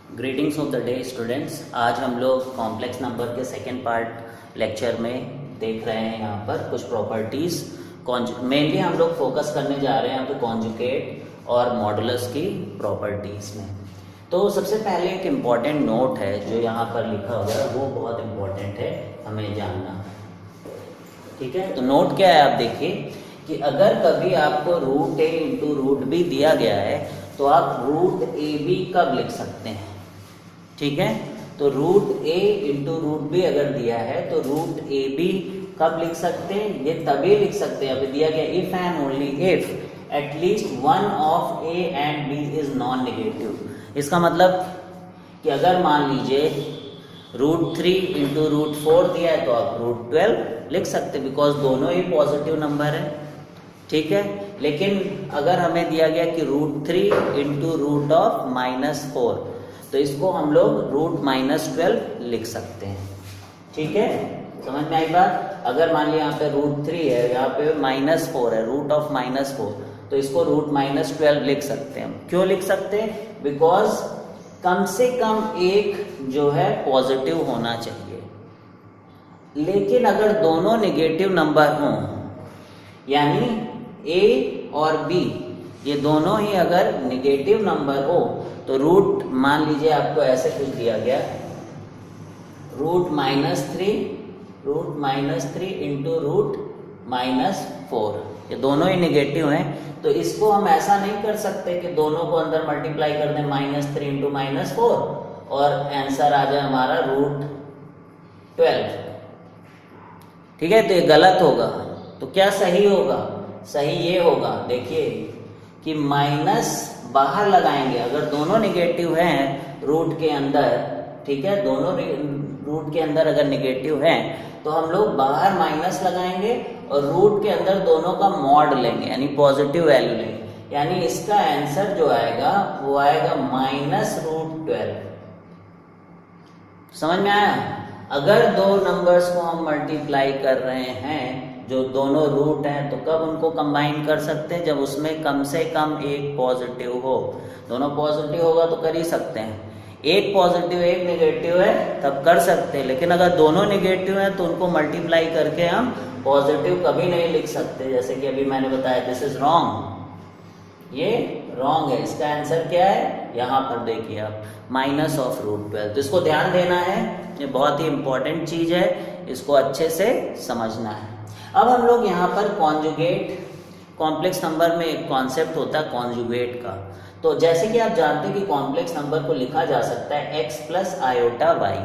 Greetings of the day students. आज हम लोग कॉम्प्लेक्स नंबर के सेकेंड पार्ट लेक्चर में देख रहे हैं यहाँ पर कुछ प्रॉपर्टीज़। मेनली हम लोग फोकस करने जा रहे हैं यहाँ पे कॉन्जुगेट और मॉडुलस की प्रॉपर्टीज़ में। तो सबसे पहले एक इम्पॉर्टेंट नोट है जो यहाँ पर लिखा हुआ है, वो बहुत इम्पॉर्टेंट है हमें जानना। ठीक है, तो नोट क्या है आप देखिए कि अगर कभी आपको रूट ए इंटू रूट बी दिया गया है तो आप रूट ए बी कब लिख सकते हैं। ठीक है, तो रूट ए इंटू रूट बी अगर दिया है तो रूट ए बी कब लिख सकते हैं, ये तभी लिख सकते हैं अभी दिया गया if and only if at least one of a and b is non negative. इसका मतलब कि अगर मान लीजिए रूट 3 इंटू रूट 4 दिया है तो आप रूट 12 लिख सकते हैं बिकॉज दोनों ही पॉजिटिव नंबर है। ठीक है, लेकिन अगर हमें दिया गया कि रूट 3 इंटू रूट ऑफ -4 तो इसको हम लोग रूट -12 लिख सकते हैं। ठीक है, समझ में आई बात। अगर मान लिया यहाँ पे रूट 3 है, यहाँ पे -4 है, रूट ऑफ -4 तो इसको रूट -12 लिख सकते हैं। क्यों लिख सकते हैं? बिकॉज कम से कम एक जो है पॉजिटिव होना चाहिए। लेकिन अगर दोनों नेगेटिव नंबर हों, यानी ए और बी ये दोनों ही अगर नेगेटिव नंबर हो तो रूट मान लीजिए आपको ऐसे कुछ दिया गया रूट -3 इंटू रूट -4, ये दोनों ही नेगेटिव हैं। तो इसको हम ऐसा नहीं कर सकते कि दोनों को अंदर मल्टीप्लाई कर दें -3 इंटू -4 और आंसर आ जाए हमारा रूट 12। ठीक है, तो ये गलत होगा। तो क्या सही होगा? सही ये होगा, देखिए कि माइनस बाहर लगाएंगे अगर दोनों नेगेटिव हैं रूट के अंदर। ठीक है, दोनों रूट के अंदर अगर नेगेटिव हैं तो हम लोग बाहर माइनस लगाएंगे और रूट के अंदर दोनों का मॉड लेंगे यानी पॉजिटिव वैल्यू लेंगे। यानी इसका आंसर जो आएगा वो आएगा -√12। समझ में आया? अगर दो नंबर्स को हम मल्टीप्लाई कर रहे हैं जो दोनों रूट हैं तो कब उनको कंबाइन कर सकते हैं? जब उसमें कम से कम एक पॉजिटिव हो। दोनों पॉजिटिव होगा तो कर ही सकते हैं। एक पॉजिटिव एक नेगेटिव है तब कर सकते हैं, लेकिन अगर दोनों नेगेटिव हैं तो उनको मल्टीप्लाई करके हम पॉजिटिव कभी नहीं लिख सकते। जैसे कि अभी मैंने बताया दिस इज रॉन्ग, ये रॉन्ग है। इसका आंसर क्या है? यहाँ पर देखिए आप -√12। तो इसको ध्यान देना है, ये बहुत ही इंपॉर्टेंट चीज है, इसको अच्छे से समझना है। अब हम लोग यहाँ पर कॉन्जुगेट, कॉम्प्लेक्स नंबर में एक कॉन्सेप्ट होता है कॉन्जुगेट का। तो जैसे कि आप जानते हैं कि कॉम्प्लेक्स नंबर को लिखा जा सकता है x + i/y।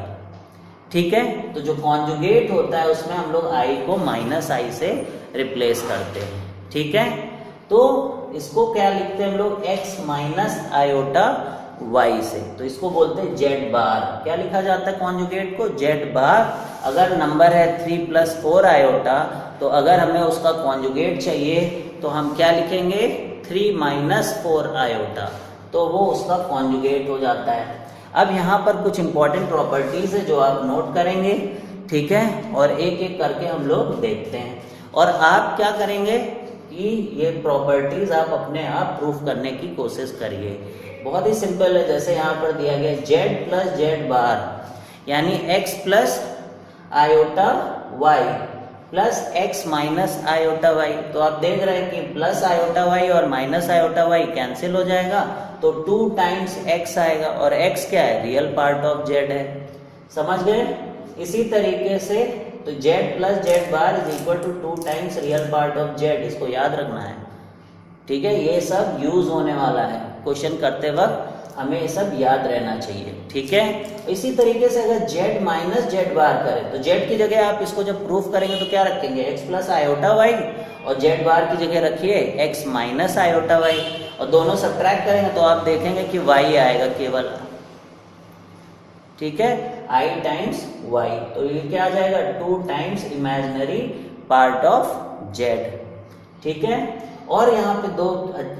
ठीक है, तो जो कॉन्जुगेट होता है उसमें हम लोग i को -i से रिप्लेस करते हैं। ठीक है, तो इसको क्या लिखते हैं हम लोग? x - i/y से, तो इसको बोलते हैं z बार। क्या लिखा जाता है कॉन्जुगेट को? z बार। अगर नंबर है 3 + 4 i तो अगर हमें उसका कॉन्जुगेट चाहिए तो हम क्या लिखेंगे? 3 - 4 i, तो वो उसका कॉन्जुगेट हो जाता है। अब यहाँ पर कुछ इंपॉर्टेंट प्रॉपर्टीज है जो आप नोट करेंगे। ठीक है, और एक एक करके हम लोग देखते हैं और आप क्या करेंगे कि ये प्रॉपर्टीज आप अपने आप प्रूफ करने की कोशिश करिए। बहुत ही सिंपल है, जैसे यहाँ पर दिया गया z + z बार यानी x + i/y plus x - i/y। तो आप देख रहे हैं कि प्लस i/y और -i/y कैंसिल हो जाएगा तो 2 टाइम्स x आएगा और x क्या है? रियल पार्ट ऑफ z है। समझ गए? इसी तरीके से तो z + z bar = 2 times real part of z, इसको याद रखना है। ठीक है, ये सब यूज होने वाला है क्वेश्चन करते वक्त, हमें ये सब याद रहना चाहिए। ठीक है, इसी तरीके से अगर z - z बार करें तो z की जगह आप इसको जब प्रूफ करेंगे तो क्या रखेंगे? x + i/y और z बार की जगह रखिए x - i/y और दोनों सब्ट्रैक्ट करेंगे तो आप देखेंगे कि y आएगा केवल। ठीक है, i टाइम्स y, तो ये क्या आ जाएगा? 2 times imaginary part of z। ठीक है, और यहाँ पे दो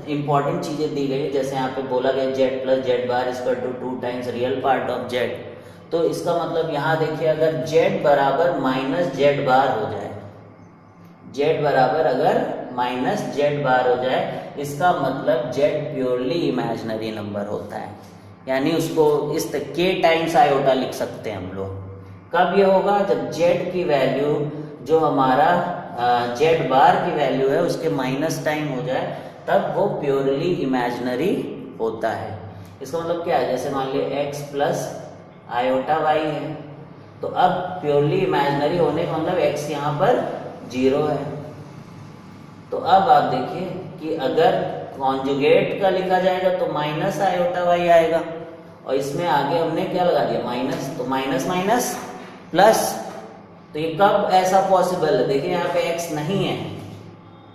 इंपॉर्टेंट चीजें दी गई, जैसे यहाँ पे बोला गया z + z bar = 2 times real part of z। तो इसका मतलब यहाँ देखिए अगर z बराबर -z बार हो जाए, z बराबर अगर -z बार हो जाए, इसका मतलब z प्योरली इमेजिनरी नंबर होता है। यानी उसको इस k टाइम्स आयोटा लिख सकते हैं हम लोग। कब ये होगा? जब z की वैल्यू जो हमारा z बार की वैल्यू है उसके माइनस टाइम हो जाए, तब वो प्योरली इमेजिनरी होता है। इसका मतलब क्या है? जैसे मान लिया x प्लस आयोटा y है, तो अब प्योरली इमेजिनरी होने का मतलब x यहाँ पर 0 है। तो अब आप देखिए कि अगर कॉन्जुगेट का लिखा जाएगा तो माइनस आयोटा y आएगा, और इसमें आगे हमने क्या लगा दिया? माइनस। तो माइनस माइनस प्लस। तो ये कब ऐसा पॉसिबल है? देखिए यहाँ पे x नहीं है,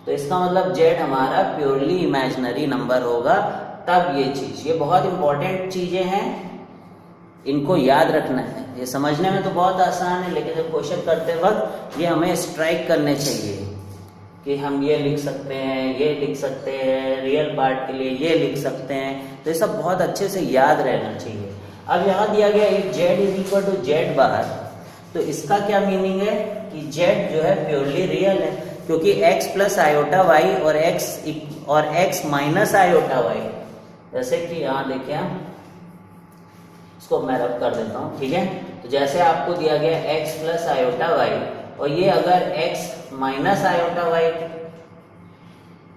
तो इसका मतलब z हमारा प्योरली इमेजिनरी नंबर होगा। तब ये चीज, ये बहुत इंपॉर्टेंट चीजें हैं, इनको याद रखना है। ये समझने में तो बहुत आसान है, लेकिन जब क्वेश्चन करते वक्त ये हमें स्ट्राइक करने चाहिए कि हम ये लिख सकते हैं, ये लिख सकते हैं, रियल पार्ट के लिए ये लिख सकते हैं। तो ये सब बहुत अच्छे से याद रहना चाहिए। अब यहाँ दिया गया एक z is equal to Z bar, तो इसका क्या मीनिंग है कि z जो है प्योरली रियल है, क्योंकि x प्लस आयोटा वाई और x माइनस आयोटा वाई, जैसे कि यहाँ देखिए, हम इसको मैं रब कर देता हूँ, ठीक है। तो जैसे आपको दिया गया x प्लस आयोटा वाई, और ये अगर x माइनस आयोटा वाई,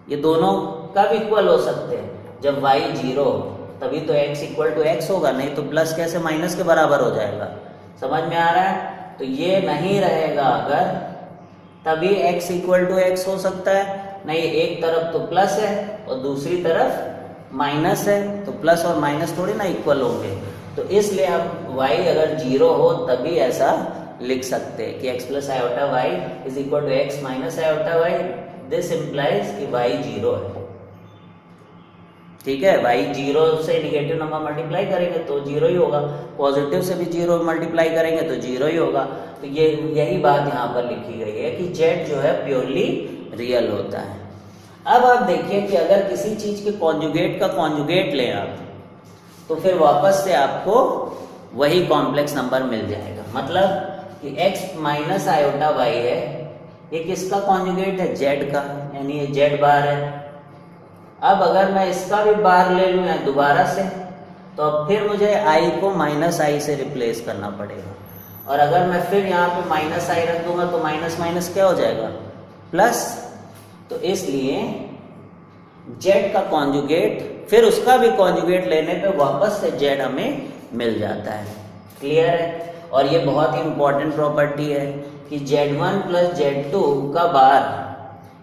ये दोनों कब इक्वल हो सकते हैं? जब y 0 हो, तभी तो x इक्वल टू x होगा, नहीं तो प्लस कैसे माइनस के बराबर हो जाएगा? समझ में आ रहा है? तो ये नहीं रहेगा अगर, तभी x इक्वल टू x हो सकता है। नहीं, एक तरफ तो प्लस है और दूसरी तरफ माइनस है, तो प्लस और माइनस थोड़ी ना इक्वल होंगे। तो इसलिए आप y अगर 0 हो तभी ऐसा लिख सकते हैं कि x plus iota y is equal to x minus iota y. This implies कि y 0 है, ठीक है। y 0 से निगेटिव नंबर मल्टीप्लाई करेंगे तो 0 ही होगा, पॉजिटिव से भी 0 मल्टीप्लाई करेंगे तो 0 ही होगा। तो ये यही बात यहाँ पर लिखी गई है कि z जो है प्योरली रियल होता है। अब आप देखिए कि अगर किसी चीज के कॉन्जुगेट का कॉन्जुगेट लें आप, तो फिर वापस से आपको वही कॉम्प्लेक्स नंबर मिल जाएगा। मतलब कि x माइनस आयोटा वाई है, ये किसका कॉन्जुगेट है? z का, यानी ये z बार है। अब अगर मैं इसका भी बार ले लूँ दोबारा से, तो अब फिर मुझे i को माइनस आई से रिप्लेस करना पड़ेगा, और अगर मैं फिर यहाँ पे माइनस आई रख दूंगा तो माइनस माइनस क्या हो जाएगा? प्लस। तो इसलिए z का कॉन्जुगेट, फिर उसका भी कॉन्जुगेट लेने पे वापस से z हमें मिल जाता है। क्लियर है? और ये बहुत ही इंपॉर्टेंट प्रॉपर्टी है कि z1 प्लस z2 का बार,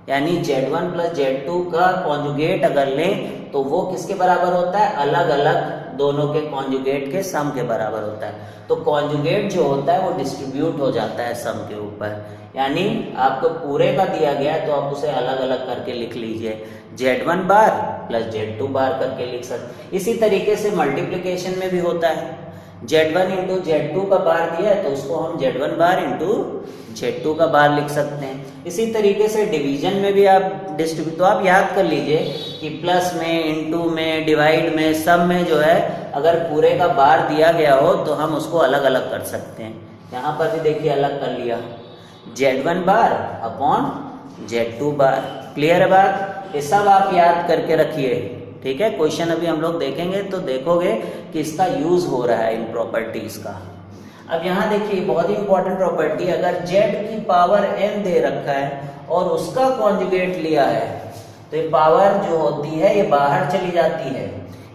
यानी z1 प्लस z2 का कॉन्जुगेट अगर लें तो वो किसके बराबर होता है? अलग अलग दोनों के कॉन्जुगेट के सम के बराबर होता है। तो कॉन्जुगेट जो होता है वो डिस्ट्रीब्यूट हो जाता है सम के ऊपर, यानी आपको पूरे का दिया गया है तो आप उसे अलग अलग करके लिख लीजिए, z1 बार प्लस z2 बार करके लिख सकते। इसी तरीके से मल्टीप्लिकेशन में भी होता है, z1 इंटू z2 का बार दिया है तो उसको हम z1 बार इंटू z2 का बार लिख सकते हैं। इसी तरीके से डिवीजन में भी आप डिस्ट्रीब्यूट, तो आप याद कर लीजिए कि प्लस में, इंटू में, डिवाइड में, सब में जो है अगर पूरे का बार दिया गया हो तो हम उसको अलग अलग कर सकते हैं। यहाँ पर भी देखिए अलग कर लिया, z1 बार अपॉन z2 बार। क्लियर है बात? ये सब आप याद करके रखिए, ठीक है। क्वेश्चन अभी हम लोग देखेंगे तो देखोगे कि इसका यूज हो रहा है इन प्रॉपर्टीज का। अब यहाँ देखिए बहुत ही इंपॉर्टेंट प्रॉपर्टी, अगर z की पावर n दे रखा है और उसका कॉन्जुगेट लिया है तो ये पावर जो होती है ये बाहर चली जाती है,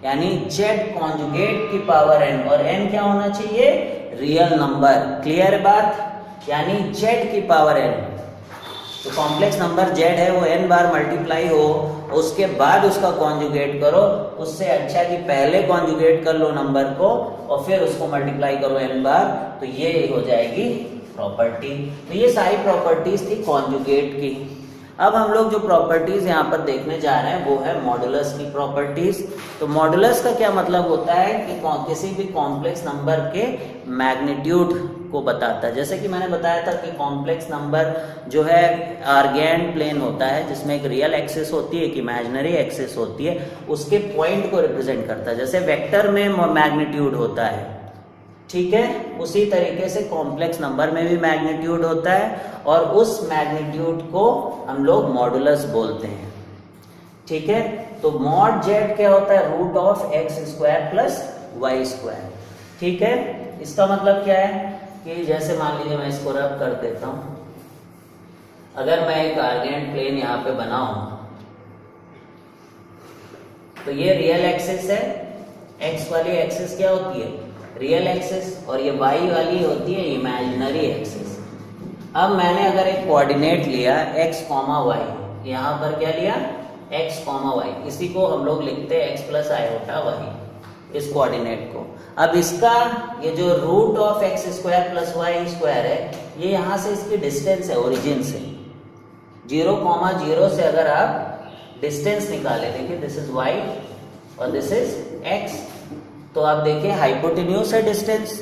यानी z कॉन्जुगेट की पावर n, और n क्या होना चाहिए? Real number. क्लियर बात? यानी z की पावर n, तो कॉम्प्लेक्स नंबर z है वो n बार मल्टीप्लाई हो, उसके बाद उसका कॉन्जुगेट करो। उससे अच्छा कि पहले कॉन्जुगेट कर लो नंबर को और फिर उसको मल्टीप्लाई करो n बार, तो ये हो जाएगी प्रॉपर्टी। तो ये सारी प्रॉपर्टीज थी कॉन्जुगेट की। अब हम लोग जो प्रॉपर्टीज यहाँ पर देखने जा रहे हैं वो है मॉडुलस की प्रॉपर्टीज। तो मॉडुलस का क्या मतलब होता है कि किसी भी कॉम्प्लेक्स नंबर के मैग्नीट्यूड को बताता है। जैसे कि मैंने बताया था कि कॉम्प्लेक्स नंबर जो है आर्गेंट प्लेन होता है, जिसमें एक रियल एक्सिस होती है, एक इमेजिनरी एक्सिस होती है, उसके पॉइंट को रिप्रेजेंट करता है। जैसे वेक्टर में मैग्नीट्यूड होता है, ठीक है, उसी तरीके से कॉम्प्लेक्स नंबर में भी मैग्नीट्यूड होता है, और उस मैग्नीट्यूड को हम लोग मॉडुलस बोलते हैं, ठीक है। तो मॉड जेड क्या होता है? Root of x square plus y square. ठीक है, इसका मतलब क्या है कि जैसे मान लीजिए मैं इसको रब कर देता हूं, अगर मैं एक आर्गेंट प्लेन यहाँ पे बनाऊं तो ये रियल एक्सिस है, एक्स वाली एक्सिस क्या होती है, रियल एक्सिस, और ये वाई वाली होती है इमेजिनरी एक्सिस। अब मैंने अगर एक कोऑर्डिनेट लिया x, y, यहाँ पर क्या लिया x, y, इसी को हम लोग लिखते हैं x प्लस आयोटा y, इस कोऑर्डिनेट को। अब इसका ये जो root of x square plus y square है, ये यहाँ से इसकी डिस्टेंस है ओरिजिन से, 0,0 से अगर आप डिस्टेंस निकाले, देखिए दिस इज y और दिस इज x, तो आप देखिए हाइपोटेन्यूज है डिस्टेंस,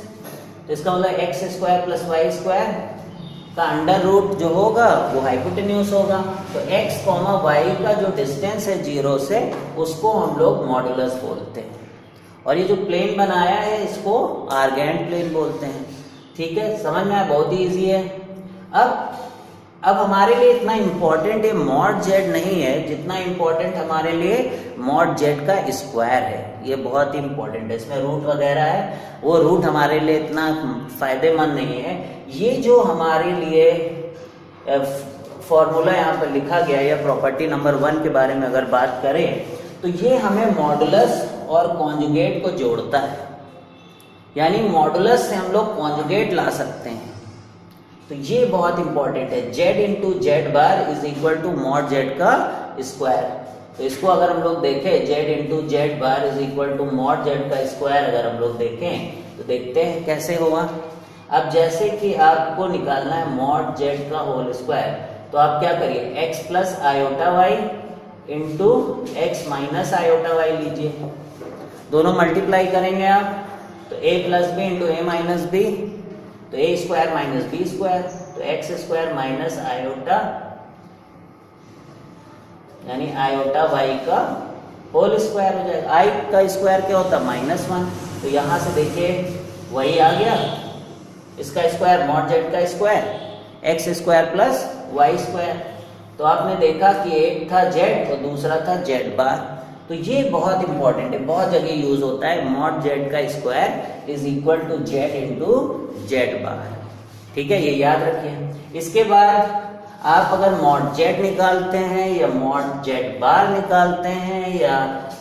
तो इसका मतलब x square plus y square का अंडर रूट जो होगा वो हाइपोटेन्यूज होगा। तो x, y का जो डिस्टेंस है 0 से, उसको हम लोग मॉडुलस बोलते हैं, और ये जो प्लेन बनाया है इसको आर्गेंट प्लेन बोलते हैं। ठीक है, समझ में आया, बहुत ही ईजी है। अब हमारे लिए इतना इम्पोर्टेंट ये मॉड जेड नहीं है जितना इम्पोर्टेंट हमारे लिए मॉड जेड का स्क्वायर है, ये बहुत ही इम्पोर्टेंट है। इसमें रूट वगैरह है, वो रूट हमारे लिए इतना फायदेमंद नहीं है। ये जो हमारे लिए फॉर्मूला यहाँ पर लिखा गया या प्रॉपर्टी नंबर 1 के बारे में अगर बात करें तो ये हमें मॉडुलस और कॉन्जुगेट को जोड़ता है, यानी मॉडुलस से हम लोग कॉन्जुगेट ला सकते हैं, तो ये बहुत इंपॉर्टेंट है। z into Z bar is equal to mod Z का स्क्वायर। तो इसको अगर हम लोग देखें, z into Z bar is equal to mod Z का स्क्वायर अगर हम लोग देखें तो देखते हैं कैसे होगा। अब जैसे कि आपको निकालना है मॉड जेड का होल स्क्वायर, तो आप क्या करिए x plus iota y into x minus iota y लीजिए, दोनों मल्टीप्लाई करेंगे आप, तो a plus b into a minus b, तो a square minus b square, तो एक्स स्क्वायर माइनस आयोटा यानी आयोटा वाई का होल स्क्वायर हो जाएगा। आई का स्क्वायर क्या होता है -1, तो यहां से देखिए वही आ गया, इसका स्क्वायर मॉड जेड का square x square plus y square. तो आपने देखा कि एक था जेड और दूसरा था जेड बार, तो ये बहुत इंपॉर्टेंट है, बहुत जगह यूज होता है, मॉड जेड का square is equal to Z into Z bar. ठीक है, ये याद रखिए। इसके बाद आप अगर मॉड जेड निकालते हैं या मॉड जेड बार निकालते हैं या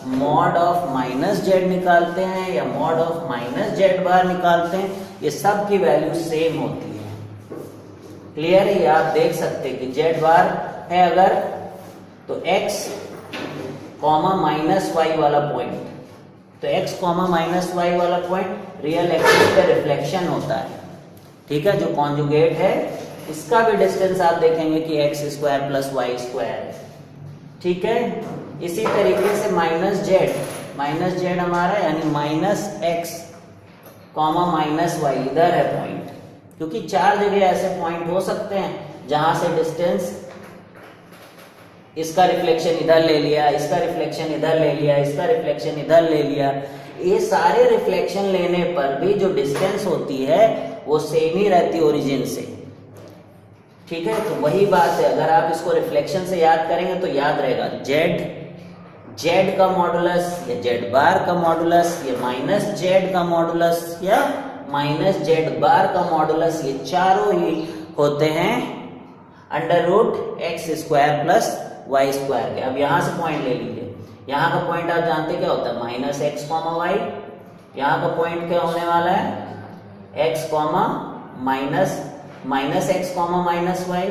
मॉड ऑफ माइनस जेड निकालते हैं या मॉड ऑफ माइनस जेड बार निकालते हैं, ये सब की वैल्यू सेम होती है। क्लियर है, ये आप देख सकते हैं कि जेड बार है अगर तो x कॉमा माइनस वाई वाला पॉइंट, तो x कॉमा माइनस वाई वाला पॉइंट रियल एक्सिस पे रिफ्लेक्शन होता है। ठीक है, जो कॉन्जुगेट है इसका भी डिस्टेंस आप देखेंगे कि x square plus y square है। ठीक है, इसी तरीके से माइनस जेड हमारा यानी minus x comma minus y इधर है पॉइंट, क्योंकि 4 जगह ऐसे पॉइंट हो सकते हैं जहां से डिस्टेंस इसका रिफ्लेक्शन इधर ले लिया, इसका रिफ्लेक्शन इधर ले लिया, इसका रिफ्लेक्शन इधर ले लिया, ये सारे रिफ्लेक्शन लेने पर भी जो डिस्टेंस होती है वो सेम ही रहती है ओरिजिन से। ठीक है, तो वही बात है, अगर आप इसको रिफ्लेक्शन से याद करेंगे तो याद रहेगा जेड का मॉडुलस या जेड बार का मॉडुलस या माइनस जेड का मॉडुलस या माइनस जेड बार का मॉडुलस, ये चारों ही होते हैं under root x square plus y square के। अब यहां से पॉइंट ले लीजिए, यहाँ का पॉइंट आप जानते क्या होता है माइनस एक्स कॉमा वाई, यहाँ का पॉइंट क्या होने वाला है x comma minus x comma minus y,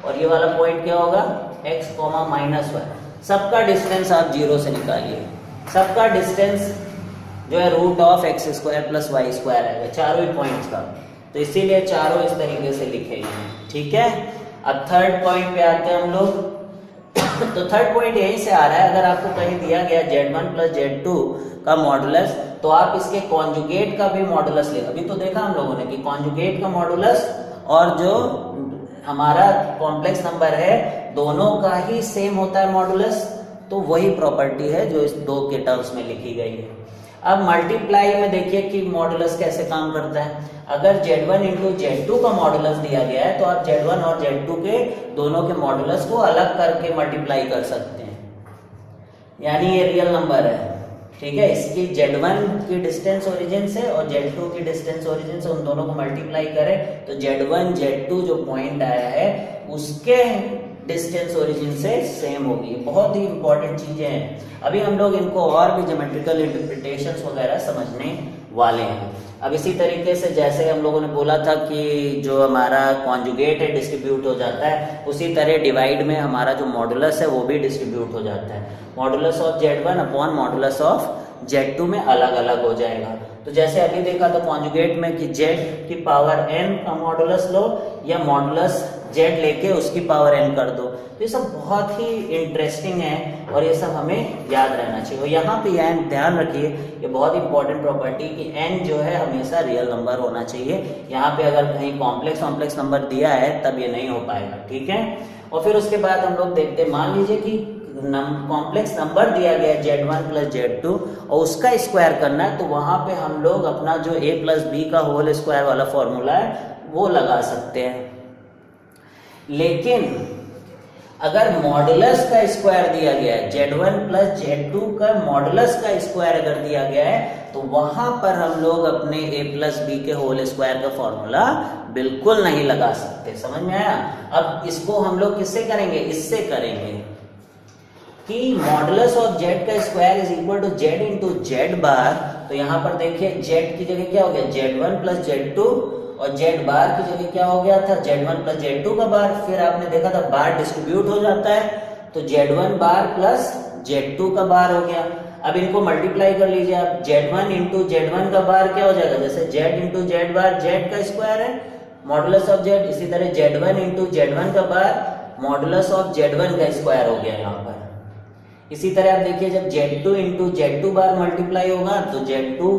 और ये वाला पॉइंट क्या होगा एक्स कॉमा माइनस वाई। सबका डिस्टेंस आप 0 से निकालिए, सबका डिस्टेंस जो है root of x square plus y square आएगा चारों ही पॉइंट्स का, तो इसीलिए चारों इस तरीके से लिखे हैं। ठीक है, अब थर्ड पॉइंट पे आते हैं हम लोग। तो थर्ड पॉइंट यहीं से आ रहा है, अगर आपको कहीं दिया गया z1 प्लस z2 का मॉडुलस, तो आप इसके कॉन्जुगेट का भी मॉडुलस ले। अभी तो देखा हम लोगों ने कि कॉन्जुगेट का मॉडुलस और जो हमारा कॉम्प्लेक्स नंबर है दोनों का ही सेम होता है मॉडुलस, तो वही प्रॉपर्टी है जो इस 2 के टर्म्स में लिखी गई है। अब मल्टीप्लाई में देखिए कि मॉडुलस कैसे काम करता है। अगर z1 इंटू z2 का मॉडुलस दिया गया है तो आप z1 और z2 के दोनों के मॉडुलस को अलग करके मल्टीप्लाई कर सकते हैं, यानी ये रियल नंबर है ठीक है, इसकी Z1 की डिस्टेंस ओरिजिन से और Z2 की डिस्टेंस ओरिजिन से उन दोनों को मल्टीप्लाई करें तो Z1 Z2 जो पॉइंट आया है उसके डिस्टेंस ओरिजिन से सेम होगी। बहुत ही इंपॉर्टेंट चीजें हैं। अभी हम लोग इनको और भी ज्योमेट्रिकल इंटरप्रिटेशंस वगैरह समझने वाले हैं। अब इसी तरीके से जैसे हम लोगों ने बोला था कि जो हमारा कॉन्जुगेट है डिस्ट्रीब्यूट हो जाता है, उसी तरह डिवाइड में हमारा जो मॉडुलस है वो भी डिस्ट्रीब्यूट हो जाता है। Modulus of Z1 upon modulus of Z2 में अलग अलग हो जाएगा। तो जैसे अभी देखा तो कॉन्जुगेट में कि Z की पावर n का मॉडुलस लो या मॉडुलस Z लेके उसकी पावर n कर दो। तो ये सब बहुत ही इंटरेस्टिंग है और ये सब हमें याद रहना चाहिए। और यहाँ पे यह ध्यान रखिए, ये बहुत इंपॉर्टेंट प्रॉपर्टी कि n जो है हमेशा रियल नंबर होना चाहिए। यहाँ पे अगर कहीं कॉम्प्लेक्स नंबर दिया है तब ये नहीं हो पाएगा, ठीक है। और फिर उसके बाद हम लोग देखते हैं, मान लीजिए कि कॉम्प्लेक्स नंबर दिया गया है Z1 प्लस Z2 और उसका स्क्वायर करना है, तो वहां पे हम लोग अपना जो a प्लस बी का होल स्क्वायर वाला फॉर्मूला है वो लगा सकते हैं। लेकिन अगर मॉडुलस का स्क्वायर दिया गया है, Z1 प्लस Z2 का मॉडुलस का स्क्वायर अगर दिया गया है तो वहां पर हम लोग अपने a प्लस बी के होल स्क्वायर का फॉर्मूला बिल्कुल नहीं लगा सकते। समझ में आया? अब इसको हम लोग किससे करेंगे? इससे करेंगे कि मॉडुलस ऑफ z का square is equal to z into Z bar. तो यहाँ पर देखिए z की जगह क्या हो गया? Z1 प्लस Z2 और z बार की जगह क्या हो गया था? Z1 प्लस Z2 का बार। फिर आपने देखा था बार डिस्ट्रीब्यूट हो जाता है तो Z1 बार प्लस Z2 का बार हो गया। अब इनको मल्टीप्लाई कर लीजिए आप, Z1 इंटू Z1 का बार क्या हो जाएगा? जैसे z इंटू जेड बार z का स्क्वायर है मॉडुलस ऑफ z, इसी तरह Z1 इंटू Z1 का बार मॉडुलस ऑफ Z1 का स्क्वायर हो गया यहाँ पर। इसी तरह आप देखिए जब Z2 इंटू Z2 बार मल्टीप्लाई होगा तो Z2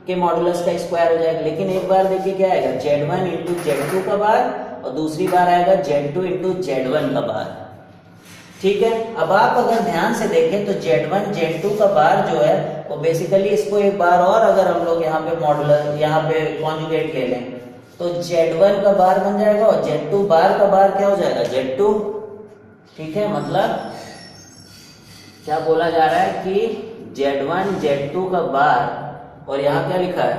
के मॉडुलस का स्क्वायर हो जाएगा। लेकिन एक बार देखिए क्या आएगा? Z1 इंटू Z2 का बार और दूसरी बार आएगा Z2 इंटू Z1 का बार। ठीक है, अब आप अगर ध्यान से देखें तो Z1 Z2 का बार जो है वो बेसिकली इसको एक बार और अगर हम लोग यहाँ पे मॉडुलस यहाँ पे कॉन्जुगेट ले लें तो Z1 का बार बन जाएगा और Z2 बार का बार क्या हो जाएगा? Z2। ठीक है, मतलब क्या बोला जा रहा है कि Z1 Z2 का बार और यहाँ क्या लिखा है?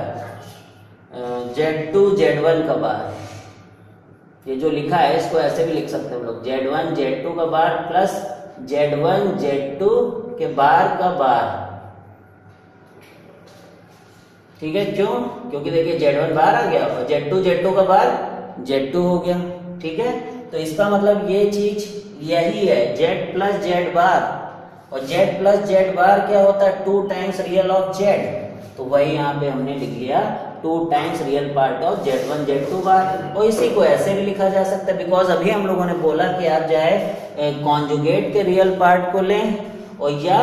Z2 Z1 का बार। ये जो लिखा है इसको ऐसे भी लिख सकते हैं हम लोग, Z1 Z2 का बार प्लस Z1 Z2 के बार का बार। ठीक है, क्यों? क्योंकि देखिए Z1 बार आ गया और Z2 Z2 का बार Z2 हो गया। ठीक है, तो इसका मतलब ये चीज यही है, Z प्लस Z बार और z प्लस जेड बार क्या होता है? 2 टाइम्स रियल ऑफ z। तो वही यहाँ पे हमने लिख लिया 2 times real part of Z1 Z2 बार। और इसी को ऐसे भी लिखा जा सकता है बिकॉज अभी हम लोगों ने बोला कि आप चाहे कॉन्जुगेट के रियल पार्ट को लें और या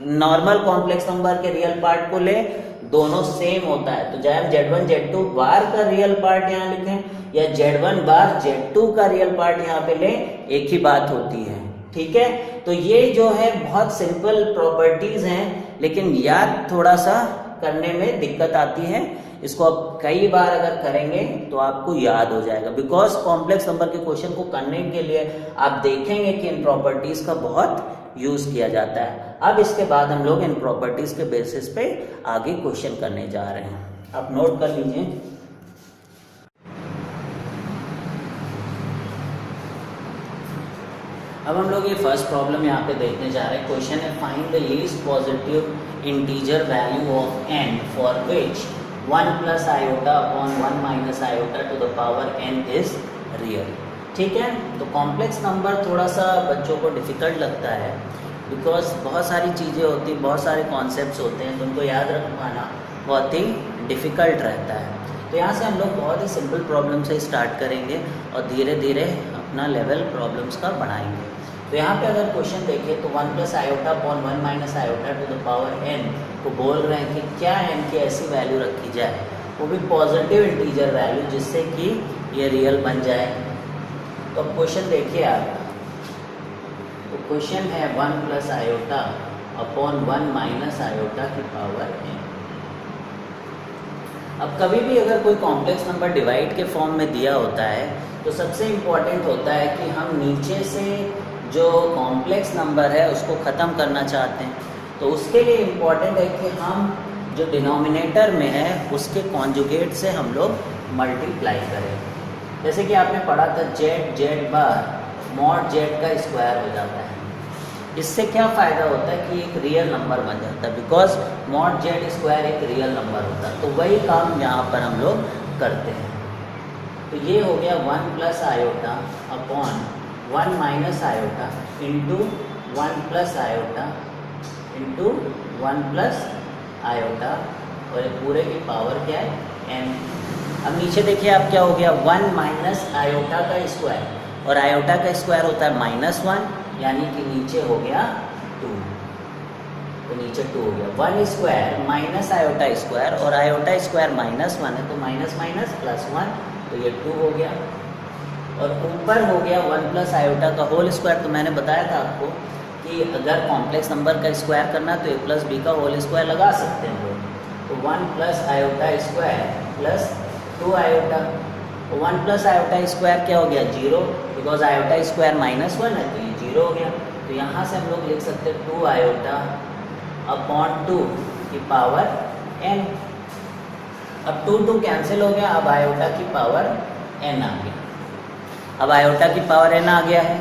नॉर्मल कॉम्प्लेक्स नंबर के रियल पार्ट को लें, दोनों सेम होता है। तो चाहे हम Z1 Z2 बार का रियल पार्ट यहाँ लिखें या Z1 बार Z2 का रियल पार्ट यहाँ पे लें, एक ही बात होती है। ठीक है, तो ये जो है बहुत सिंपल प्रॉपर्टीज हैं लेकिन याद थोड़ा सा करने में दिक्कत आती है। इसको आप कई बार अगर करेंगे तो आपको याद हो जाएगा बिकॉज कॉम्प्लेक्स नंबर के क्वेश्चन को करने के लिए आप देखेंगे कि इन प्रॉपर्टीज का बहुत यूज किया जाता है। अब इसके बाद हम लोग इन प्रॉपर्टीज के बेसिस पे आगे क्वेश्चन करने जा रहे हैं, आप नोट कर लीजिए। अब हम लोग ये फर्स्ट प्रॉब्लम यहाँ पे देखने जा रहे हैं। क्वेश्चन है find the least positive integer value of n for which 1 plus iota upon 1 minus iota to the power n is real. ठीक है, तो कॉम्प्लेक्स नंबर थोड़ा सा बच्चों को डिफिकल्ट लगता है बिकॉज बहुत सारी चीज़ें होती, बहुत सारे कॉन्सेप्ट्स होते हैं तो उनको याद रख पाना बहुत ही डिफ़िकल्ट रहता है। तो यहाँ से हम लोग बहुत ही सिंपल प्रॉब्लम से स्टार्ट करेंगे और धीरे धीरे अपना लेवल प्रॉब्लम्स का बढ़ाएंगे। तो यहाँ पे अगर क्वेश्चन देखें तो 1 plus iota upon 1 minus iota to the power n को बोल रहे हैं कि क्या n की ऐसी वैल्यू रखी जाए, वो भी पॉजिटिव इंटीजर वैल्यू, जिससे कि ये रियल बन जाए। तो क्वेश्चन देखिए आप, तो क्वेश्चन है 1 plus iota upon 1 minus iota की पावर n। अब कभी भी अगर कोई कॉम्प्लेक्स नंबर डिवाइड के फॉर्म में दिया होता है तो सबसे इम्पॉर्टेंट होता है कि हम नीचे से जो कॉम्प्लेक्स नंबर है उसको ख़त्म करना चाहते हैं। तो उसके लिए इम्पॉर्टेंट है कि हम जो डिनोमिनेटर में है उसके कॉन्जुगेट से हम लोग मल्टीप्लाई करें। जैसे कि आपने पढ़ा था जेड बार मॉड जेड का स्क्वायर हो जाता है। इससे क्या फ़ायदा होता है कि एक रियल नंबर बन जाता है, बिकॉज मॉड जेड स्क्वायर एक रियल नंबर होता है। तो वही काम यहाँ पर हम लोग करते हैं। तो ये हो गया 1 plus iota upon 1 minus iota into 1 plus iota into 1 plus iota, और पूरे की पावर क्या है n। अब नीचे देखिए आप क्या हो गया 1 माइनस आयोटा का स्क्वायर, और आयोटा का स्क्वायर होता है -1, यानी कि नीचे हो गया 2। तो नीचे 2 हो गया 1 स्क्वायर माइनस आयोटा स्क्वायर, और आयोटा स्क्वायर -1 है तो माइनस माइनस प्लस 1, तो ये 2 हो गया। और ऊपर हो गया 1 प्लस आयोटा का होल स्क्वायर। तो मैंने बताया था आपको कि अगर कॉम्प्लेक्स नंबर का स्क्वायर करना है तो a प्लस बी का होल स्क्वायर लगा सकते हैं हम लोग। तो 1 plus iota square plus 2 iota, 1 plus iota square क्या हो गया 0, बिकॉज आयोटा स्क्वायर -1 है तो ये 0 हो गया। तो यहाँ से हम लोग लिख सकते हैं 2 आयोटा अपॉन 2 की पावर n। अब 2 कैंसिल हो गया, अब आयोटा की पावर n आ गया। अब आयोटा की पावर n आ गया है।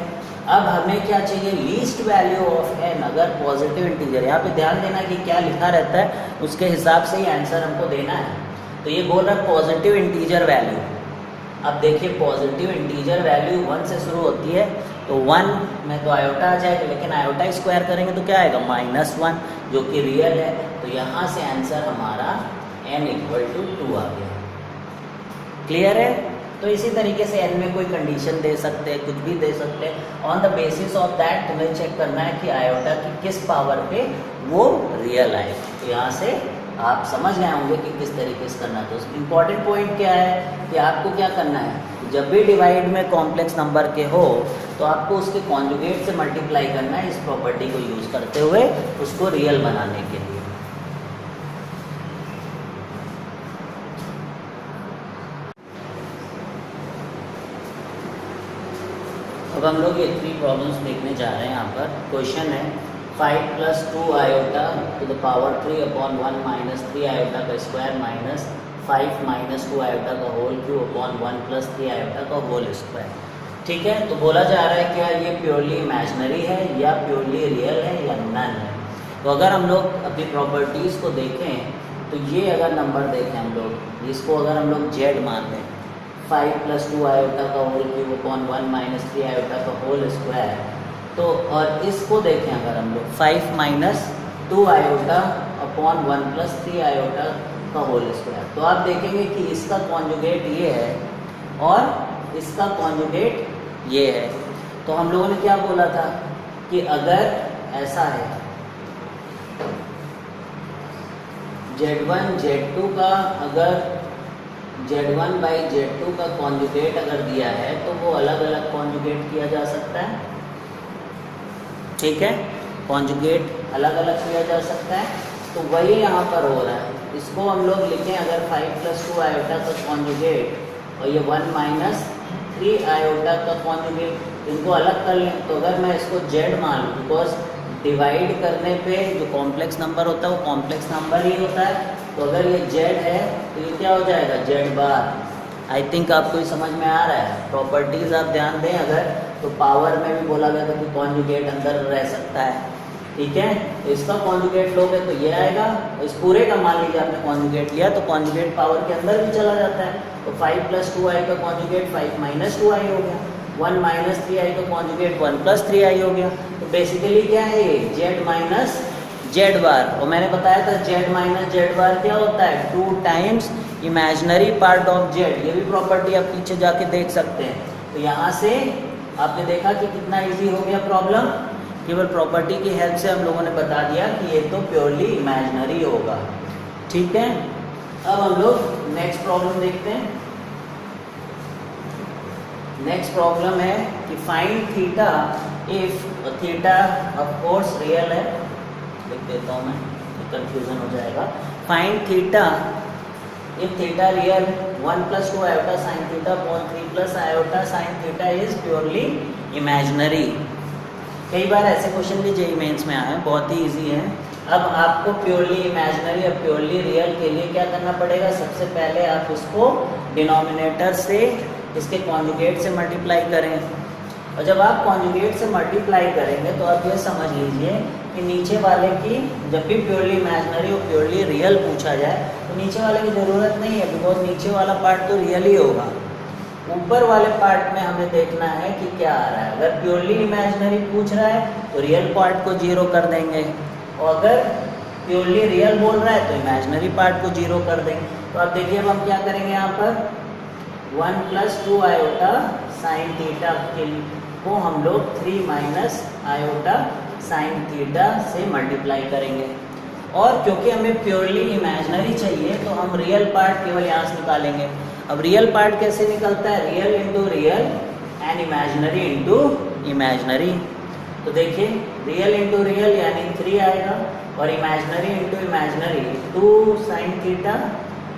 अब हमें क्या चाहिए, लीस्ट वैल्यू ऑफ n अगर पॉजिटिव इंटीजर। यहाँ पे ध्यान देना कि क्या लिखा रहता है उसके हिसाब से ही आंसर हमको देना है। तो ये बोल रहा है पॉजिटिव इंटीजर वैल्यू। अब देखिए पॉजिटिव इंटीजर वैल्यू 1 से शुरू होती है, तो 1 में तो आयोटा आ जाएगा, लेकिन आयोटा स्क्वायर करेंगे तो क्या आएगा -1, जो कि रियल है। तो यहाँ से आंसर हमारा n = 2 आ गया। क्लियर है? तो इसी तरीके से n में कोई कंडीशन दे सकते हैं, कुछ भी दे सकते हैं। On the basis of that तुम्हें चेक करना है कि आयोटा की किस पावर पे वो रियल आए। तो यहाँ से आप समझ गए होंगे कि किस तरीके से करना है। तो इम्पॉर्टेंट पॉइंट क्या है कि आपको क्या करना है, जब भी डिवाइड में कॉम्प्लेक्स नंबर के हो तो आपको उसके कॉन्जुगेट से मल्टीप्लाई करना है, इस प्रॉपर्टी को यूज़ करते हुए उसको रियल बनाने के लिए। अब हम लोग ये 3 प्रॉब्लम्स देखने जा रहे हैं। यहाँ पर क्वेश्चन है 5 + 2 iota to the power 3 upon 1 minus 3 iota का स्क्वायर माइनस 5 माइनस 2 आयोटा का होल क्यूब अपॉन 1 + 3 आयोटा का होल स्क्वायर। ठीक है, तो बोला जा रहा है क्या ये प्योरली इमेजिनरी है या प्योरली रियल है या नन है। तो अगर हम लोग अपनी प्रॉपर्टीज़ को देखें तो ये अगर नंबर देखें हम लोग, जिसको अगर हम लोग जेड मान लें 5 + 2 आयोटा का whole cube upon 1 minus 3 iota का होल स्क्वायर, तो और इसको देखें अगर हम लोग 5 माइनस 2 आयोटा अपॉन 1 + 3 आयोटा का होल स्क्वायर, तो आप देखेंगे कि इसका कॉन्जुगेट ये है और इसका कॉन्जुगेट ये है। तो हम लोगों ने क्या बोला था कि अगर ऐसा है Z1 Z2 का, अगर Z1/Z2 का कॉन्जुगेट अगर दिया है तो वो अलग अलग कॉन्जुगेट किया जा सकता है। ठीक है, कॉन्जुगेट अलग अलग किया जा सकता है। तो वही यहाँ पर हो रहा है। इसको हम लोग लिखें अगर 5 + 2 आयोटा का कॉन्जुगेट और ये 1 माइनस 3 आयोटा का कॉन्जुगेट, इनको अलग कर लें। तो अगर मैं इसको Z मान लूँ, बिकॉज डिवाइड करने पे जो कॉम्प्लेक्स नंबर होता है वो कॉम्प्लेक्स नंबर ही होता है। तो अगर ये Z है तो ये क्या हो जाएगा Z बार। आई थिंक आपको ये समझ में आ रहा है। प्रॉपर्टीज़ आप ध्यान दें अगर, तो पावर में भी बोला गया था कि कॉन्जुगेट अंदर रह सकता है। ठीक है, तो इसका कॉन्जुगेट लोगे तो ये आएगा, इस पूरे का मान लीजिए आपने कॉन्जुगेट लिया तो कॉन्जुगेट पावर के अंदर भी चला जाता है। तो 5 + 2i का कॉन्जुगेट 5 - 2i हो गया, 1 - 3i का कॉन्जुगेट 1 + 3i हो गया। तो बेसिकली क्या है ये Z - Z बार। और मैंने बताया था Z - Z बार क्या होता है, 2 times imaginary part of Z। ये भी प्रॉपर्टी आप पीछे जाके देख सकते हैं। तो यहाँ से आपने देखा कि कितना इजी हो गया प्रॉब्लम। केवल प्रॉपर्टी की हेल्प से हम लोगों ने बता दिया कि ये तो प्योरली इमेजिनरी होगा। ठीक है, अब हम लोग नेक्स्ट प्रॉब्लम देखते हैं। नेक्स्ट प्रॉब्लम है कि find theta if theta of course real है। लिख देता हूँ मैं, कंफ्यूजन हो जाएगा। Find theta if theta real 1 + 2 iota sin theta upon 3 + iota sin theta is purely imaginary. कई बार ऐसे क्वेश्चन भी जेईई मेंस में आए हैं, बहुत ही इजी है। अब आपको प्योरली इमेजिनरी या प्योरली रियल के लिए क्या करना पड़ेगा, सबसे पहले आप इसको डिनोमिनेटर से इसके कॉन्जुगेट से मल्टीप्लाई करें। और जब आप कॉन्जुगेट से मल्टीप्लाई करेंगे तो आप ये समझ लीजिए कि नीचे वाले की जब भी प्योरली इमेजिनरी और प्योरली रियल पूछा जाए तो नीचे वाले की ज़रूरत नहीं है, बिकॉज नीचे वाला पार्ट तो रियल ही होगा। ऊपर वाले पार्ट में हमें देखना है कि क्या आ रहा है। अगर प्योरली इमेजिनरी पूछ रहा है तो रियल पार्ट को 0 कर देंगे, और अगर प्योरली रियल बोल रहा है तो इमेजिनरी पार्ट को 0 कर देंगे। तो आप देखिए अब हम क्या करेंगे, यहाँ पर 1 + 2 आयोटा साइन थीटा को हम लोग 3 - आयोटा साइन थीटा से मल्टीप्लाई करेंगे। और क्योंकि हमें प्योरली इमेजिनरी चाहिए तो हम रियल पार्ट केवल यहाँ से निकालेंगे। अब रियल पार्ट कैसे निकलता है, real into real and imaginary into imaginary. तो देखिए रियल इंटू रियल यानी 3 आएगा, और imaginary into imaginary 2 sine theta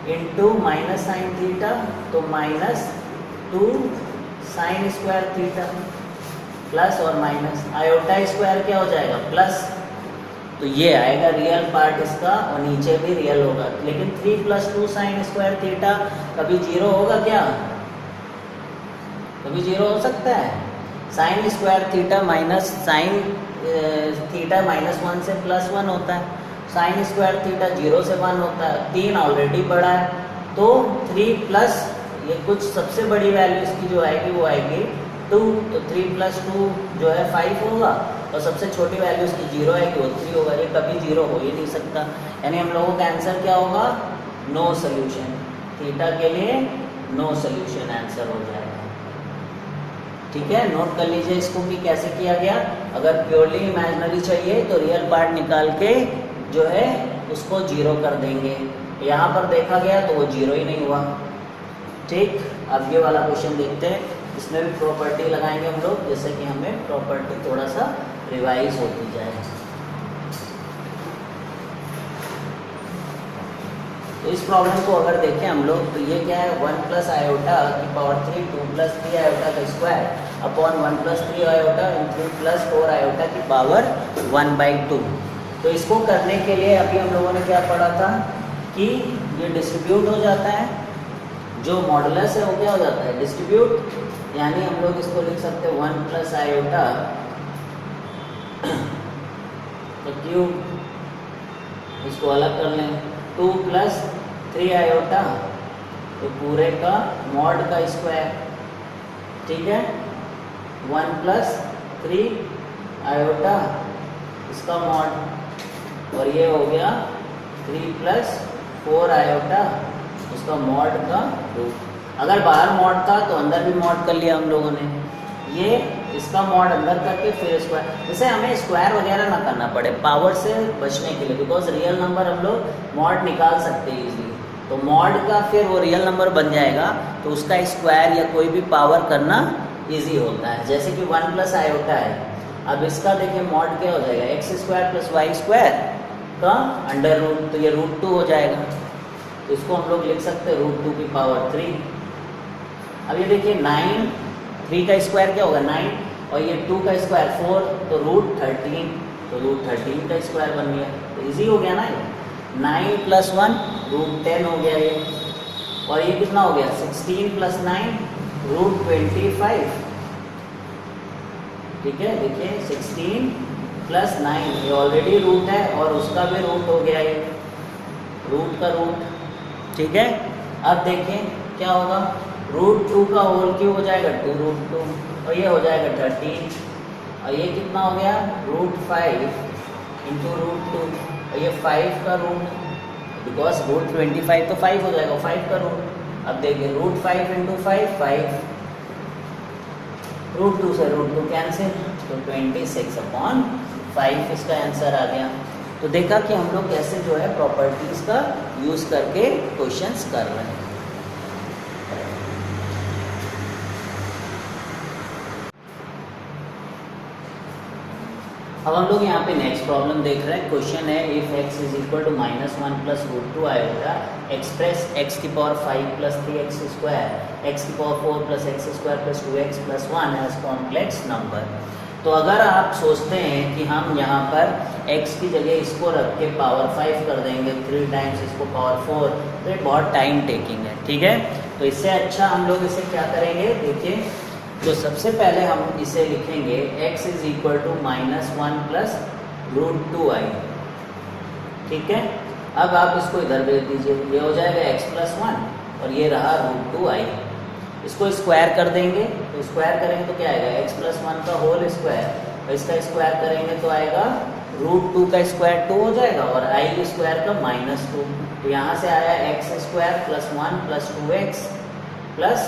into minus sine theta, तो -2 साइन स्क्वायर थीटा प्लस और माइनस आयोटा स्क्वायर क्या हो जाएगा प्लस। तो ये आएगा रियल पार्ट इसका, और नीचे भी रियल होगा। लेकिन 3 + 2 साइन स्क्वायर थीटा कभी 0 होगा क्या, कभी 0 हो सकता है। Sine square theta minus sine theta -1 से +1 होता है, साइन स्क्वायर थीटा 0 से 1 होता है। 3 ऑलरेडी बड़ा है, तो 3 प्लस ये कुछ सबसे बड़ी वैल्यू इसकी जो आएगी वो आएगी 2, तो 3 + 2 जो है 5 होगा, और सबसे छोटी वैल्यू इसकी 0 आएगी वो 3 होगा। ये कभी 0 हो ही नहीं सकता, यानी हम लोगों का आंसर क्या होगा, नो सोल्यूशन। थीटा के लिए नो सोल्यूशन आंसर हो जाएगा। ठीक है, नोट कर लीजिए इसको कि कैसे किया गया। अगर प्योरली इमेजिनरी चाहिए तो रियल पार्ट निकाल के जो है उसको 0 कर देंगे। यहाँ पर देखा गया तो वो 0 ही नहीं हुआ। ठीक, अब ये वाला क्वेश्चन देखते हैं, इसमें भी प्रॉपर्टी लगाएंगे हम लोग, जैसे कि हमें प्रॉपर्टी थोड़ा सा रिवाइज होती जाए। तो इस प्रॉब्लम को अगर देखें हम लोग तो ये क्या है, 1 + आयोटा की पावर 3 2 + 3 आयोटा का स्क्वायर अपॉन 1 + 3 आयोटा × 3 + 4 आयोटा की पावर 1/2। तो इसको करने के लिए अभी हम लोगों ने क्या पढ़ा था कि ये डिस्ट्रीब्यूट हो जाता है, जो मॉडुलस है वो क्या हो जाता है डिस्ट्रीब्यूट, यानी हम लोग इसको लिख सकते हैं 1 + आयोटा तो क्यूब, इसको अलग कर लें 2 + 3 आयोटा तो पूरे का मॉड का स्क्वायर। ठीक है, 1 + 3 आयोटा इसका मॉड, और ये हो गया 3 + 4 आयोटा उसका मॉड का रूट। अगर बाहर मॉड था तो अंदर भी मॉड कर लिया हम लोगों ने, ये इसका मॉड अंदर करके फिर स्क्वायर। जैसे हमें स्क्वायर वगैरह ना करना पड़े पावर से बचने के लिए, बिकॉज रियल नंबर हम लोग मॉड निकाल सकते हैं इजीली। तो मॉड का फिर वो रियल नंबर बन जाएगा तो उसका स्क्वायर या कोई भी पावर करना इजी होता है। जैसे कि 1 + आयोटा है, अब इसका देखिए मॉड क्या हो जाएगा x² + y² का अंडर रूट, तो ये √2 हो जाएगा। तो इसको हम लोग लिख सकते हैं √2 की पावर 3। अब ये देखिए 9, 3 का स्क्वायर क्या होगा 9, और ये 2 का स्क्वायर 4, तो √13, तो √13 का स्क्वायर बन गया। तो इजी हो गया ना, ये 9 + 1 √10 हो गया ये, और ये कितना हो गया 16 + 9 √25। ठीक है, देखिए 16 + 9 ये ऑलरेडी रूट है और उसका भी रूट हो गया ये, रूट का रूट। ठीक है, अब देखें क्या होगा, √2 का होल क्यूब हो जाएगा 2√2, और ये हो जाएगा 13, और ये कितना हो गया √5 × √2, और ये 5 का रूट, बिकॉज √25 तो 5 हो जाएगा, 5 का रूट। अब देखिए √5 × 5 5, √2 से √2 कैंसिल, तो 26/5 इसका आंसर आ गया। तो देखा कि हम लोग कैसे जो है प्रॉपर्टीज़ का यूज़ करके क्वेश्चंस कर रहे हैं। अब हम लोग यहाँ पे नेक्स्ट प्रॉब्लम देख रहे हैं। क्वेश्चन है if x = -1 + √2 iota express x⁵ + 3x², x⁴ + x² + 2x + 1 as complex number. तो अगर आप सोचते हैं कि हम यहाँ पर x की जगह इसको रख के पावर 5 कर देंगे 3 टाइम्स इसको पावर 4, तो ये बहुत टाइम टेकिंग है, ठीक है। तो इससे अच्छा हम लोग इसे क्या करेंगे, देखिए तो सबसे पहले हम इसे लिखेंगे x is equal to -1 plus √2i, ठीक है। अब आप इसको इधर भेज दीजिए, ये हो जाएगा x प्लस 1 और ये रहा √2i। इसको स्क्वायर कर देंगे, तो स्क्वायर करेंगे तो क्या आएगा, x प्लस 1 का होल स्क्वायर, और इसका स्क्वायर करेंगे तो आएगा √2 का स्क्वायर 2 हो जाएगा और i स्क्वायर का -2। तो यहाँ से आया x square plus 1 plus 2x plus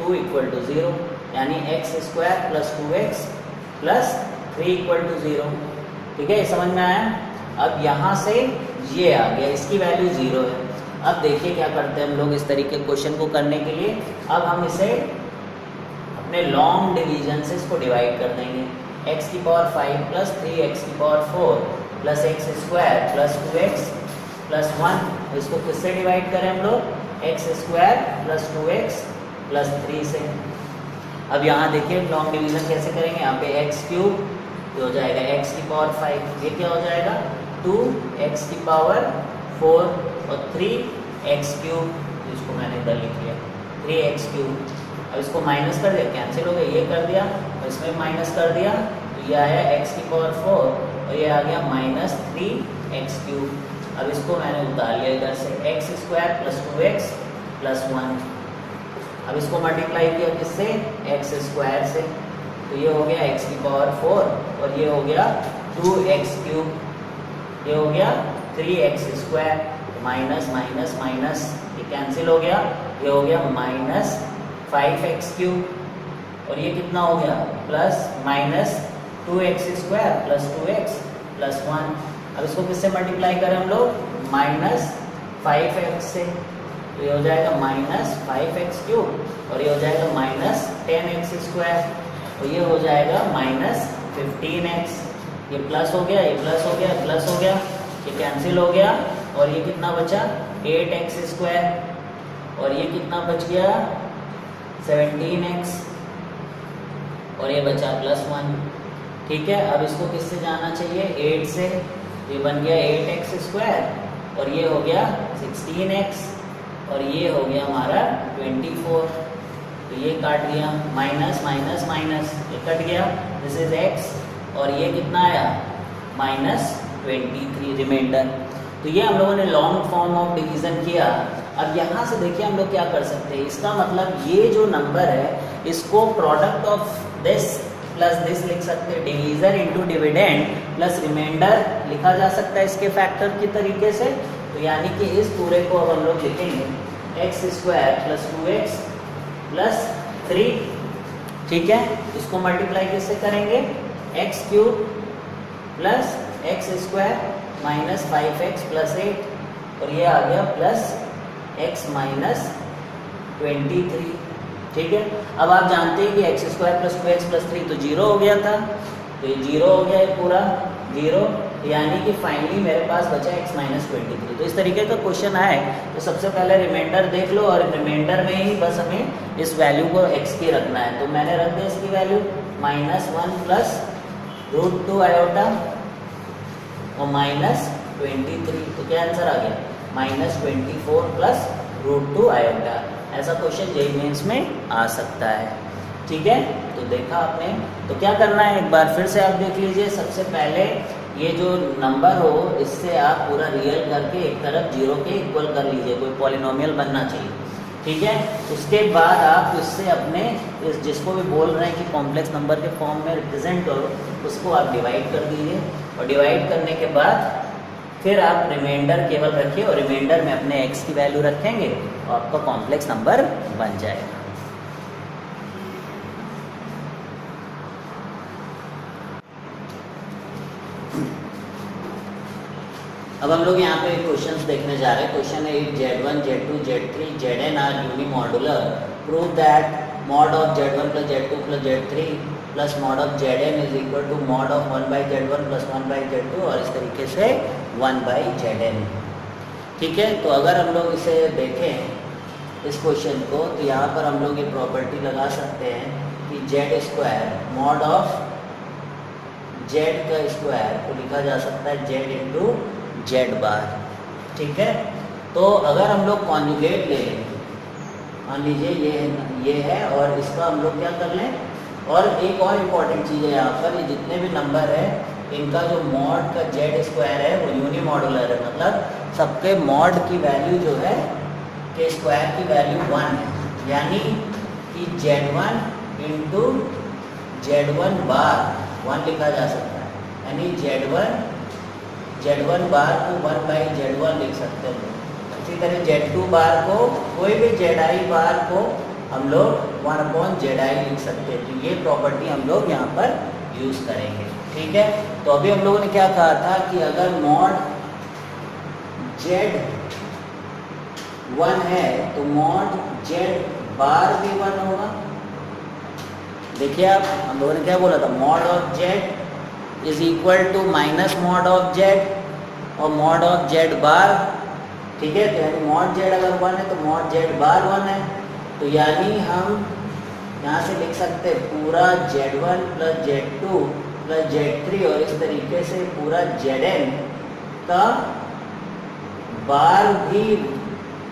2 equal to 0, यानी x square plus 2x plus 3 equal to 0, ठीक है। ये समझ में आया। अब यहाँ से ये आ गया, इसकी वैल्यू 0 है। अब देखिए क्या करते हैं हम लोग इस तरीके के क्वेश्चन को करने के लिए, अब हम इसे अपने लॉन्ग डिवीजन से इसको डिवाइड कर देंगे, x की पावर 5 प्लस 3x की power 4 plus x square plus 2x plus 1। इसको किससे डिवाइड करें हम लोग, x square plus 2x plus 3 से। अब यहाँ देखिए लॉन्ग डिवीजन कैसे करेंगे, यहाँ पे x क्यूब हो जाएगा x की पावर 5, ये क्या हो जाएगा 2x की पावर 4 और 3x क्यूब, इसको मैंने इधर लिख लिया 3x क्यूब। अब इसको माइनस कर दिया, कैंसिल हो गया, ये कर दिया और इसमें माइनस कर दिया, तो ये आया x की पावर 4 और ये आ गया -3x क्यूब। अब इसको मैंने उतार लिया इधर से, x square plus 2x plus 1। अब इसको मल्टीप्लाई किया किससे, x स्क्वायर से, तो ये हो गया x की पावर 4 और ये हो गया 2x क्यूब, ये हो गया 3x square, minus minus minus ये कैंसिल हो गया, ये हो गया -5x क्यूब और ये कितना हो गया plus -2x square plus 2x plus 1। अब इसको किससे मल्टीप्लाई करें हम लोग, -5x से, तो ये हो जाएगा -5x क्यूब और ये हो जाएगा -10x स्क्वायर, तो ये हो जाएगा -15x। ये प्लस हो गया, ये प्लस हो गया, प्लस हो गया, ये कैंसिल हो गया और ये कितना बचा 8x स्क्वायर और ये कितना बच गया 17x और ये बचा +1, ठीक है। अब इसको किससे जाना चाहिए, 8 से, ये बन गया 8x स्क्वायर और ये हो गया 16x और ये हो गया हमारा 24, तो ये काट गया, माइनस माइनस माइनस ये कट गया, दिस इज x और ये कितना आया -23 रिमाइंडर। तो ये हम लोगों ने लॉन्ग फॉर्म ऑफ डिवीजन किया। अब यहाँ से देखिए हम लोग क्या कर सकते हैं, इसका मतलब ये जो नंबर है इसको product of this plus this लिख सकते हैं, divisor into dividend plus remainder लिखा जा सकता है इसके फैक्टर की तरीके से। तो यानी कि इस पूरे को अब हम लोग लिखेंगे x square plus 2x plus 3, ठीक है। इसको मल्टीप्लाई किससे करेंगे, x cube plus x square minus 5x plus 8 और ये आ गया प्लस x माइनस 23, ठीक है। अब आप जानते हैं कि x square plus 2x plus 3 तो 0 हो गया था, तो ये 0 हो गया है पूरा 0, यानी कि फाइनली मेरे पास बचा x माइनस 23। तो इस तरीके का क्वेश्चन आए तो सबसे पहले रिमाइंडर देख लो और रिमाइंडर में ही बस हमें इस वैल्यू को x की रखना है। तो मैंने रख दिया इसकी वैल्यू -1 प्लस √2 आयोटा और -23, तो क्या आंसर आ गया -24 प्लस √2 आयोटा। ऐसा क्वेश्चन जेईई मेंस में आ सकता है, ठीक है। तो देखा आपने, तो क्या करना है एक बार फिर से आप देख लीजिए। सबसे पहले ये जो नंबर हो इससे आप पूरा रियल करके एक तरफ 0 के इक्वल कर लीजिए, कोई पॉलिनोमियल बनना चाहिए, ठीक है। उसके बाद आप इससे अपने इस जिसको भी बोल रहे हैं कि कॉम्प्लेक्स नंबर के फॉर्म में रिप्रेजेंट करो, उसको आप डिवाइड कर दीजिए और डिवाइड करने के बाद फिर आप रिमाइंडर केवल रखिए और रिमाइंडर में अपने x की वैल्यू रखेंगे और आपका कॉम्प्लेक्स नंबर बन जाएगा। अब हम लोग यहाँ पे क्वेश्चंस देखने जा रहे हैं। क्वेश्चन है Z1, Z2, Z3, Zn are unimodular, prove that mod of Z1 plus Z2 plus Z3 plus mod of Zn is equal to mod of 1/Z1 plus 1/Z2 और इस तरीके से 1/Zn, ठीक है। तो अगर हम लोग इसे देखें इस क्वेश्चन को, तो यहाँ पर हम लोग ये प्रॉपर्टी लगा सकते हैं कि Z square mod of Z का स्क्वायर को लिखा जा सकता है जेड इंटू जेड बार। ठीक है, तो अगर हम लोग कॉन्जुगेट ले लें, मान लीजिए ये है और इसका हम लोग क्या कर लें, और एक और इम्पॉर्टेंट चीज़ है यहाँ पर, ये जितने भी नंबर है इनका जो मॉड का जेड स्क्वायर है वो यूनिमॉडुलर है, मतलब सबके मॉड की वैल्यू जो है के स्क्वायर की वैल्यू 1 है, यानी कि Z1 इंटू Z1 बार 1 लिखा जा सकता है, यानी Z1 बार को 1/Z1 लिख सकते हैं। इसी तरह Z2 बार को, कोई भी Zi बार को हम लोग 1/Zi लिख सकते हैं। तो ये प्रॉपर्टी हम लोग यहाँ पर यूज़ करेंगे। ठीक है, तो अभी हम लोगों ने क्या कहा था कि अगर मॉड Z1 है तो मॉड Z बार भी 1 होगा। देखिए आप, हम लोगों ने क्या बोला था, mod of Z is equal to minus mod of Z और मॉड ऑफ Z बार। ठीक है, तो यानी मॉड Z अगर 1 है तो मॉड Z बार 1 है, तो यानी हम यहाँ से लिख सकते हैं पूरा Z1 plus Z2 plus Z3 और इस तरीके से पूरा Zn का बार भी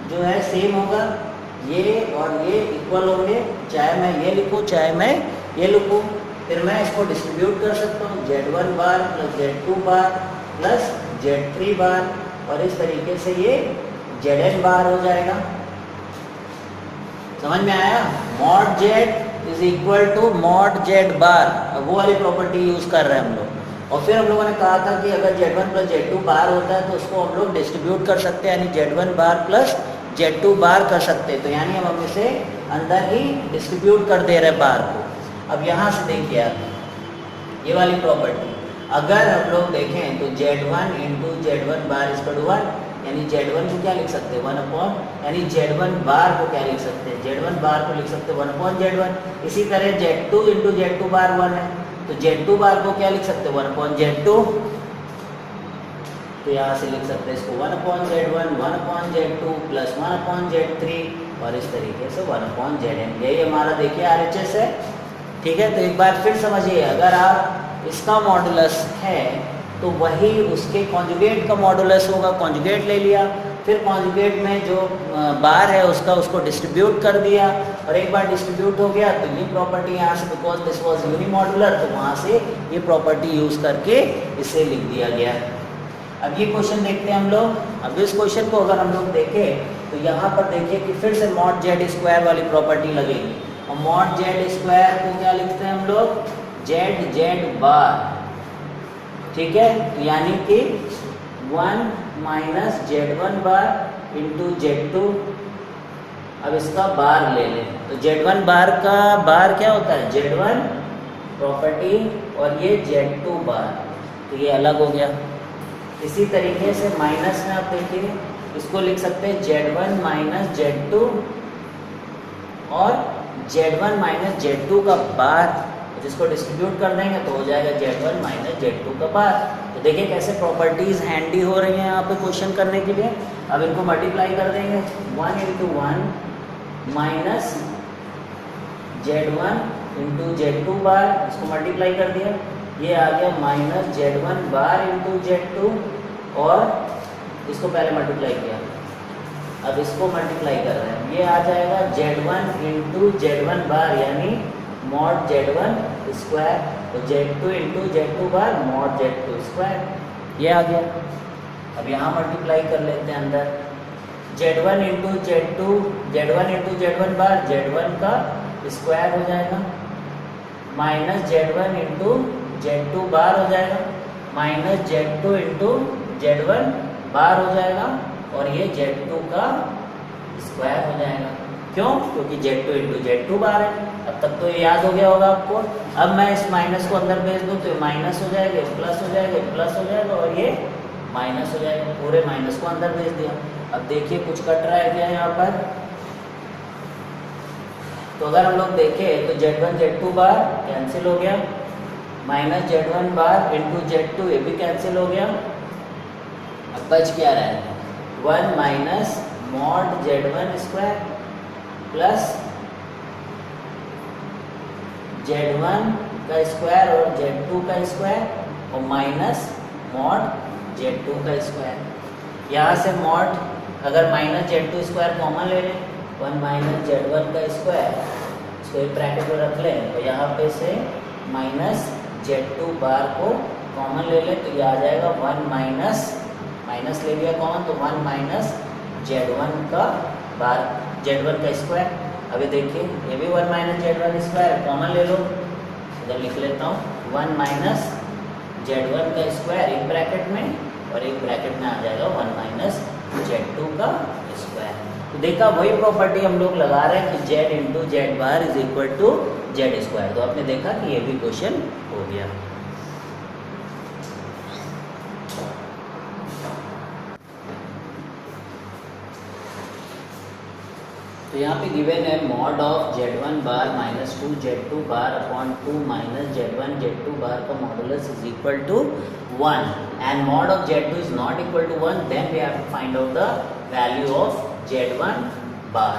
जो है सेम होगा, ये और ये इक्वल होंगे, चाहे मैं ये लिखूँ चाहे मैं ये लिखूँ। फिर मैं इसको डिस्ट्रीब्यूट कर सकता हूँ, Z1 बार प्लस Z2 बार प्लस Z3 बार, और इस तरीके से ये Zn बार हो जाएगा। समझ में आया? Mod Z is equal to mod Z bar, वो वाली प्रॉपर्टी यूज कर रहे हैं हम लोग। और फिर हम लोगों ने कहा था कि अगर Z1 प्लस Z2 बार होता है तो उसको हम लोग डिस्ट्रीब्यूट कर सकते हैं, यानी Z1 बार प्लस Z2 बार कर सकते हैं, तो यानी हम इसे अंदर ही डिस्ट्रीब्यूट कर दे रहे बार को। अब यहाँ से देखिए आप ये वाली प्रॉपर्टी, अगर हम लोग देखें तो Z1 into Z1 bar is to 1, यानी Z1 को क्या लिख सकते हैं 1/, यानी Z1 बार को क्या लिख सकते हैं, Z1 बार को लिख सकते हैं 1/Z1। इसी तरह Z2 इंटू Z2 बार 1 है, तो Z2 बार को क्या लिख सकते हैं 1/Z2, तो यहाँ से लिख सकते हैं इसको 1/Z1 1/Z2 प्लस 1/Z3 और इस तरीके से 1/Zn। यही हमारा देखिए RHS है। ठीक है, तो एक बार फिर समझिए, अगर आप इसका मॉडुलस है तो वही उसके कॉन्जुगेट का मॉडुलस होगा, कॉन्जुगेट ले लिया, फिर कॉन्जुगेट में जो बार है उसको डिस्ट्रीब्यूट कर दिया, और एक बार डिस्ट्रीब्यूट हो गया तो ये प्रॉपर्टी यहाँ से, बिकॉज दिस वाज यूनिमॉडुलर, तो वहाँ से ये प्रॉपर्टी यूज़ करके इसे लिख दिया गया। अब ये क्वेश्चन देखते हैं हम लोग। अब इस क्वेश्चन को अगर हम लोग देखें तो यहाँ पर देखिए कि फिर से मॉड Z स्क्वायर वाली प्रॉपर्टी लगेगी, और मॉड Z स्क्वायर को क्या लिखते हैं हम लोग, Z बार। ठीक है, तो यानी कि 1 minus Z1 bar into Z2। अब इसका बार ले लें, तो Z1 बार का बार क्या होता है, Z1 प्रॉपर्टी, और ये Z2 बार, तो ये अलग हो गया। इसी तरीके से माइनस में आप देखिए, इसको लिख सकते हैं Z1 माइनस Z2 और Z1 माइनस Z2 का बार, जिसको डिस्ट्रीब्यूट कर देंगे तो हो जाएगा Z1 माइनस Z2 का बार। तो देखिए कैसे प्रॉपर्टीज हैंडी हो रही हैं यहाँ पे क्वेश्चन करने के लिए। अब इनको मल्टीप्लाई कर देंगे, 1 into 1 minus Z1 into Z2 बार, इसको मल्टीप्लाई कर दिया, ये आ गया minus Z1 bar into Z2, और इसको पहले मल्टीप्लाई किया, अब इसको मल्टीप्लाई कर रहे हैं, ये आ जाएगा Z1 इंटू Z1 बार, यानी मॉड Z1 स्क्वायर, तो Z2 इंटू Z2 बार मॉड Z2 स्क्वायर, ये आ गया। अब यहाँ मल्टीप्लाई कर लेते हैं अंदर, Z1 इंटू Z1 बार Z1 का स्क्वायर हो जाएगा, माइनस Z1 इंटू Z2 बार हो जाएगा, माइनस Z2 इंटू Z1 बार हो जाएगा, और ये Z2 का स्क्वायर हो जाएगा। क्यों? क्योंकि Z2 इंटू Z2 बार है। अब तक तो ये याद हो गया होगा आपको। अब मैं इस माइनस को अंदर भेज दूँ तो ये माइनस हो जाएगा, प्लस हो जाएगा, प्लस हो जाएगा, और ये माइनस हो जाएगा, पूरे माइनस को अंदर भेज दिया। अब देखिए कुछ कट रहा है क्या यहाँ पर, तो अगर हम लोग देखें तो Z1 Z2 बार कैंसिल हो गया, minus Z1 bar into Z2 ये भी कैंसिल हो गया। अब बच क्या रहा है, 1 minus mod Z1 square plus Z1 का स्क्वायर और Z2 का स्क्वायर और माइनस मॉड Z2 का स्क्वायर। यहाँ से मॉड अगर माइनस Z2 स्क्वायर कॉमन ले लें, 1 माइनस Z1 का स्क्वायर, इसको एक ब्रैकेट में रख लें, तो यहाँ पे से माइनस Z2 बार को कॉमन ले लें, तो ये आ जाएगा 1 माइनस ले लिया कॉमन, तो 1 माइनस Z1 का बार, Z1 का स्क्वायर। अभी देखिए ये भी 1 माइनस Z1 स्क्वायर कॉमन ले लो, इधर लिख लेता हूँ 1 माइनस Z1 का स्क्वायर एक ब्रैकेट में, और एक ब्रैकेट में आ जाएगा 1 माइनस Z2 का स्क्वायर। तो देखा वही प्रॉपर्टी हम लोग लगा रहे हैं कि Z into Z bar is equal to z square. तो आपने देखा कि ये भी क्वेश्चन हो गया। तो यहाँ पे गिवन है mod of Z1 bar minus 2 Z2 bar upon 2 minus Z1 Z2 bar का modulus is equal to 1 and mod of Z2 is not equal to 1, then we have to find out the value of Z1 bar.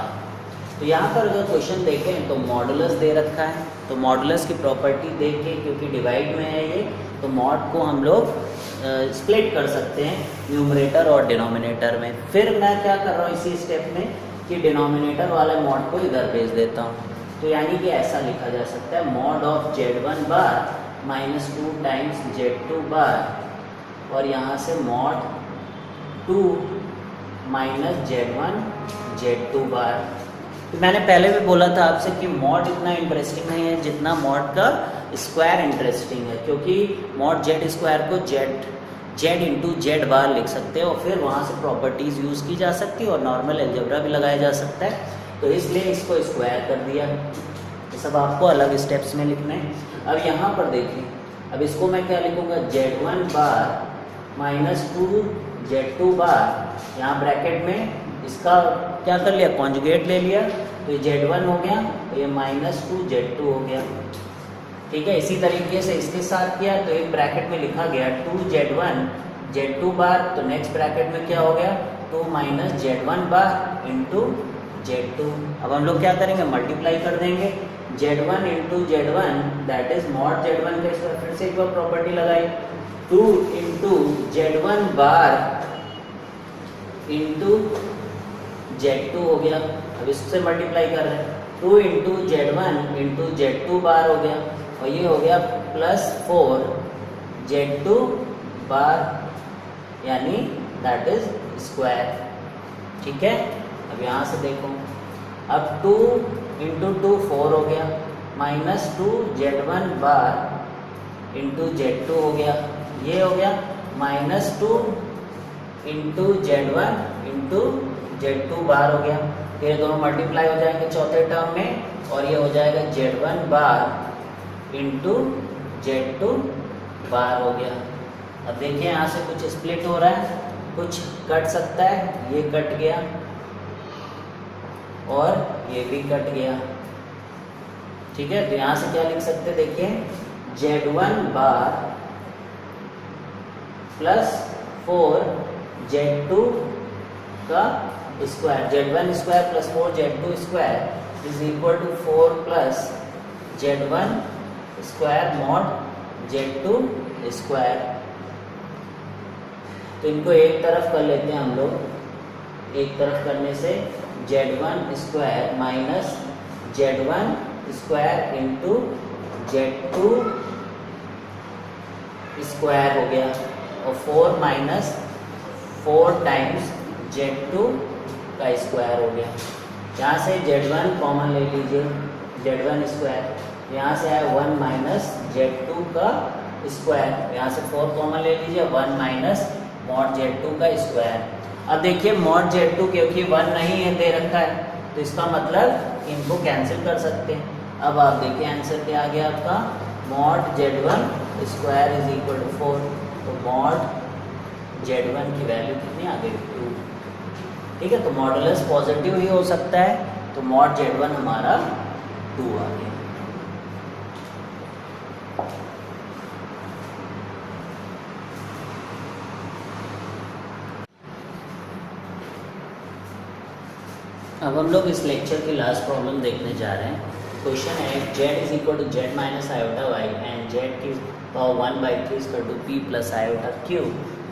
तो यहाँ पर अगर question देखें तो modulus दे रखा है, तो मॉडुलस की प्रॉपर्टी देख के, क्योंकि डिवाइड में है ये, तो मॉड को हम लोग स्प्लिट कर सकते हैं न्यूमरेटर और डिनोमिनेटर में। फिर मैं क्या कर रहा हूँ इसी स्टेप में कि डिनोमिनेटर वाले मॉड को इधर भेज देता हूँ। तो यानी कि ऐसा लिखा जा सकता है mod of Z1 bar minus 2 times Z2 बार, और यहाँ से मॉड 2 माइनस Z1 Z2 बार। तो मैंने पहले भी बोला था आपसे कि मॉड इतना इंटरेस्टिंग नहीं है जितना मॉड का स्क्वायर इंटरेस्टिंग है, क्योंकि मॉड Z स्क्वायर को Z इंटू जेड बार लिख सकते हैं, और फिर वहाँ से प्रॉपर्टीज़ यूज़ की जा सकती है और नॉर्मल अलजेब्रा भी लगाया जा सकता है। तो इसलिए इसको स्क्वायर कर दिया। ये सब आपको अलग स्टेप्स में लिखना है। अब यहाँ पर देखिए, अब इसको मैं क्या लिखूँगा, Z1 बार माइनस 2 Z2 बार, यहाँ ब्रैकेट में इसका क्या कर लिया, कॉन्जुगेट ले लिया, तो ये Z1 हो गया, तो ये माइनस 2 Z2 हो गया। ठीक है, इसी तरीके से इसके साथ किया, तो एक ब्रैकेट में लिखा गया 2 Z1 Z2 बार, तो नेक्स्ट ब्रैकेट में क्या हो गया 2 minus Z1 bar into Z2। अब हम लोग क्या करेंगे, मल्टीप्लाई कर देंगे Z1 into Z1 that is mod Z1 का स्क्वायर। फिर से एक बार प्रॉपर्टी लगाई, 2 into Z1 bar into Z2 हो गया। अब इससे मल्टीप्लाई कर रहे हैं, 2 इंटू Z1 इंटू Z2 बार हो गया, और ये हो गया प्लस 4 Z2 बार, यानी दैट इज स्क्वायर। ठीक है, अब यहाँ से देखो, अब 2 इंटू 2 4 हो गया, minus 2 Z1 bar into Z2 हो गया, ये हो गया minus 2 into Z1 into Z2 बार हो गया। फिर दोनों मल्टीप्लाई हो जाएंगे चौथे टर्म में, और ये हो जाएगा Z1 बार इंटू Z2 बार हो गया। अब देखिए यहाँ से कुछ स्प्लिट हो रहा है, कुछ कट सकता है, ये कट गया और ये भी कट गया। ठीक है, तो यहाँ से क्या लिख सकते हैं, देखिए Z1 बार प्लस 4 Z2 का square, Z1 square plus 4 Z2 square is equal to 4 plus Z1 square mod Z2 square. तो इनको एक तरफ कर लेते हैं हम लोग, एक तरफ करने से Z1 square minus Z1 square into Z2 square हो गया, और 4 माइनस 4 टाइम्स Z2 का स्क्वायर हो गया। यहाँ से Z1 कॉमन ले लीजिए, Z1 स्क्वायर, यहाँ से आया 1 माइनस Z2 का स्क्वायर, यहाँ से 4 कॉमन ले लीजिए, 1 माइनस मॉड Z2 का स्क्वायर। अब देखिए मॉड Z2 क्योंकि 1 नहीं है दे रखा है, तो इसका मतलब इनको कैंसिल कर सकते हैं। अब आप देखिए आंसर क्या आ गया आपका, mod Z1 square is equal to 4, तो मॉड Z1 की वैल्यू कितनी आ गई 2। ठीक है, तो मॉडुलस पॉजिटिव ही हो सकता है, तो मॉड Z1 हमारा 2 आ गया। अब हम लोग इस लेक्चर की लास्ट प्रॉब्लम देखने जा रहे हैं। क्वेश्चन है z is equal to z minus iota y and z की power 1/3 is equal to p plus iota q,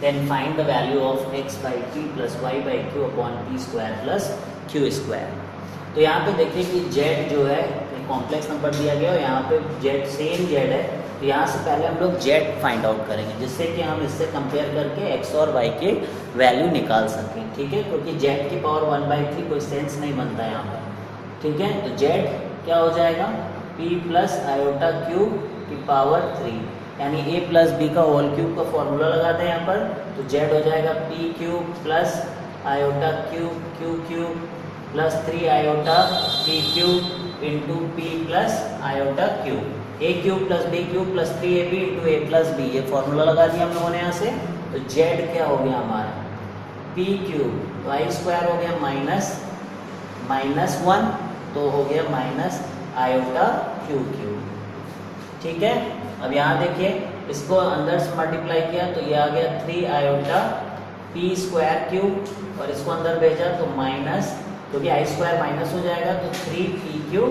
then find the value of x/p plus y/q upon p square plus q square. तो यहाँ पे देखिए कि z जो है complex number दिया गया और यहाँ पे z सेम z है, तो यहाँ से पहले हम लोग z फाइंड आउट करेंगे जिससे कि हम इससे कंपेयर करके x और y के वैल्यू निकाल सकें, ठीक है, क्योंकि z की पावर 1/3 कोई सेंस नहीं बनता है यहाँ पर, ठीक है। तो z क्या हो जाएगा, p प्लस आयोटा q की पावर 3, यानी a प्लस b का होल क्यूब का फॉर्मूला लगाते हैं यहाँ पर, तो z हो जाएगा p cube plus iota q plus 3 iota p cube into p plus iota q, a cube plus b cube plus 3ab into a plus b, ये फॉर्मूला लगा दिया हम लोगों ने यहाँ से। तो z क्या हो गया हमारा, p क्यूब y स्क्वायर हो गया -1, तो हो गया माइनस आयोटा q क्यूब, ठीक है। अब यहाँ देखिए इसको अंदर से मल्टीप्लाई किया तो ये आ गया 3 आयोटा p स्क्वायर क्यूब और इसको अंदर भेजा तो माइनस, क्योंकि आई स्क्वायर माइनस हो जाएगा तो 3p क्यूब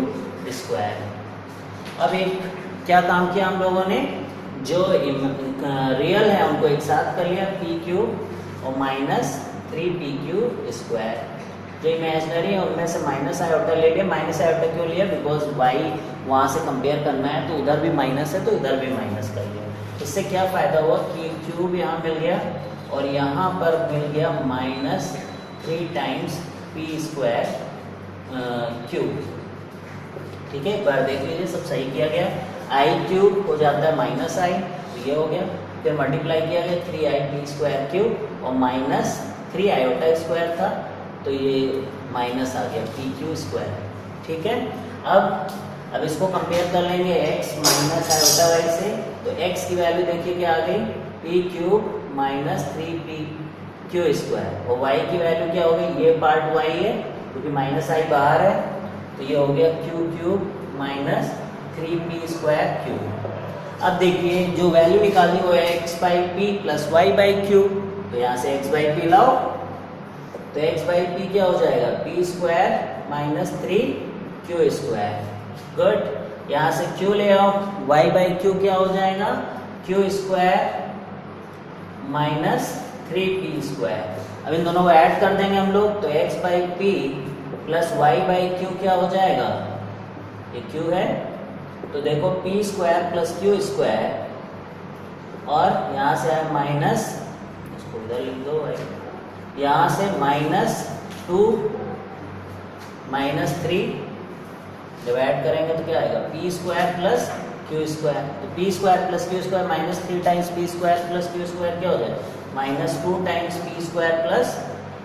स्क्वायर। अब एक क्या काम किया हम लोगों ने, जो रियल है उनको एक साथ कर लिया p क्यूब और माइनस 3p क्यूब स्क्वायर, जो इमेजिनरी है उनमें से माइनस आयोटा ले लिया। माइनस आयोटा क्यों लिया, बिकॉज y वहाँ से कंपेयर करना है तो उधर भी माइनस है तो इधर भी माइनस कर लिया। इससे क्या फ़ायदा हुआ कि क्यूब यहाँ मिल गया और यहाँ पर मिल गया -3 टाइम्स p स्क्वायर क्यूब, ठीक है। एक बार देख लीजिए सब सही किया गया, आई क्यूब हो जाता है माइनस आई, तो ये हो गया, फिर मल्टीप्लाई किया गया 3i p स्क्वायर क्यूब और -3 आयोटा स्क्वायर था तो ये माइनस आ गया p क्यू स्क्वायर, ठीक है। अब इसको कंपेयर कर लेंगे x माइनस आयोटा y से, तो x की वैल्यू देखिए क्या आ गई, p cube minus 3p Q square, और y की वैल्यू क्या हो गई, ये पार्ट y है क्योंकि माइनस आई बाहर है, तो ये हो गया q cube minus 3p square cube. अब देखिए जो वैल्यू निकालनी वो है x/p प्लस y/q, तो यहाँ से x/p लाओ तो x/p क्या हो जाएगा, p square minus 3q square, good. यहाँ से q ले आओ, y/q क्या हो जाएगा, q square minus 3p square. अब इन दोनों को ऐड कर देंगे हम लोग, तो x/p प्लस y/q क्या हो जाएगा, ये q है तो देखो p square plus q square और यहाँ से है माइनस, इसको इधर लिख दो भाई, यहाँ से -2 -3 जब ऐड करेंगे तो क्या आएगा, p square plus q square, तो p square plus q square -3 times p square plus q square क्या हो जाएगा, -2 times p square plus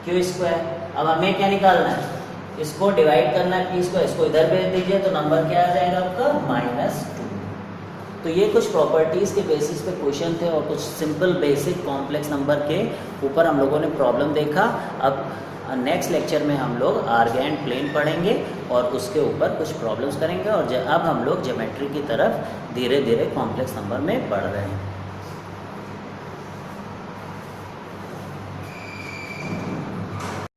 q square. अब हमें क्या निकालना है, इसको डिवाइड करना है p स्क्वायर, इसको इधर भेज दीजिए तो नंबर क्या आ जाएगा आपका -2। तो ये कुछ प्रॉपर्टीज़ के बेसिस पे क्वेश्चन थे और कुछ सिंपल बेसिक कॉम्प्लेक्स नंबर के ऊपर हम लोगों ने प्रॉब्लम देखा। अब नेक्स्ट लेक्चर में हम लोग आर्गेंट प्लेन पढ़ेंगे और उसके ऊपर कुछ प्रॉब्लम्स करेंगे और अब हम लोग ज्योमेट्री की तरफ धीरे धीरे कॉम्प्लेक्स नंबर में पढ़ रहे हैं।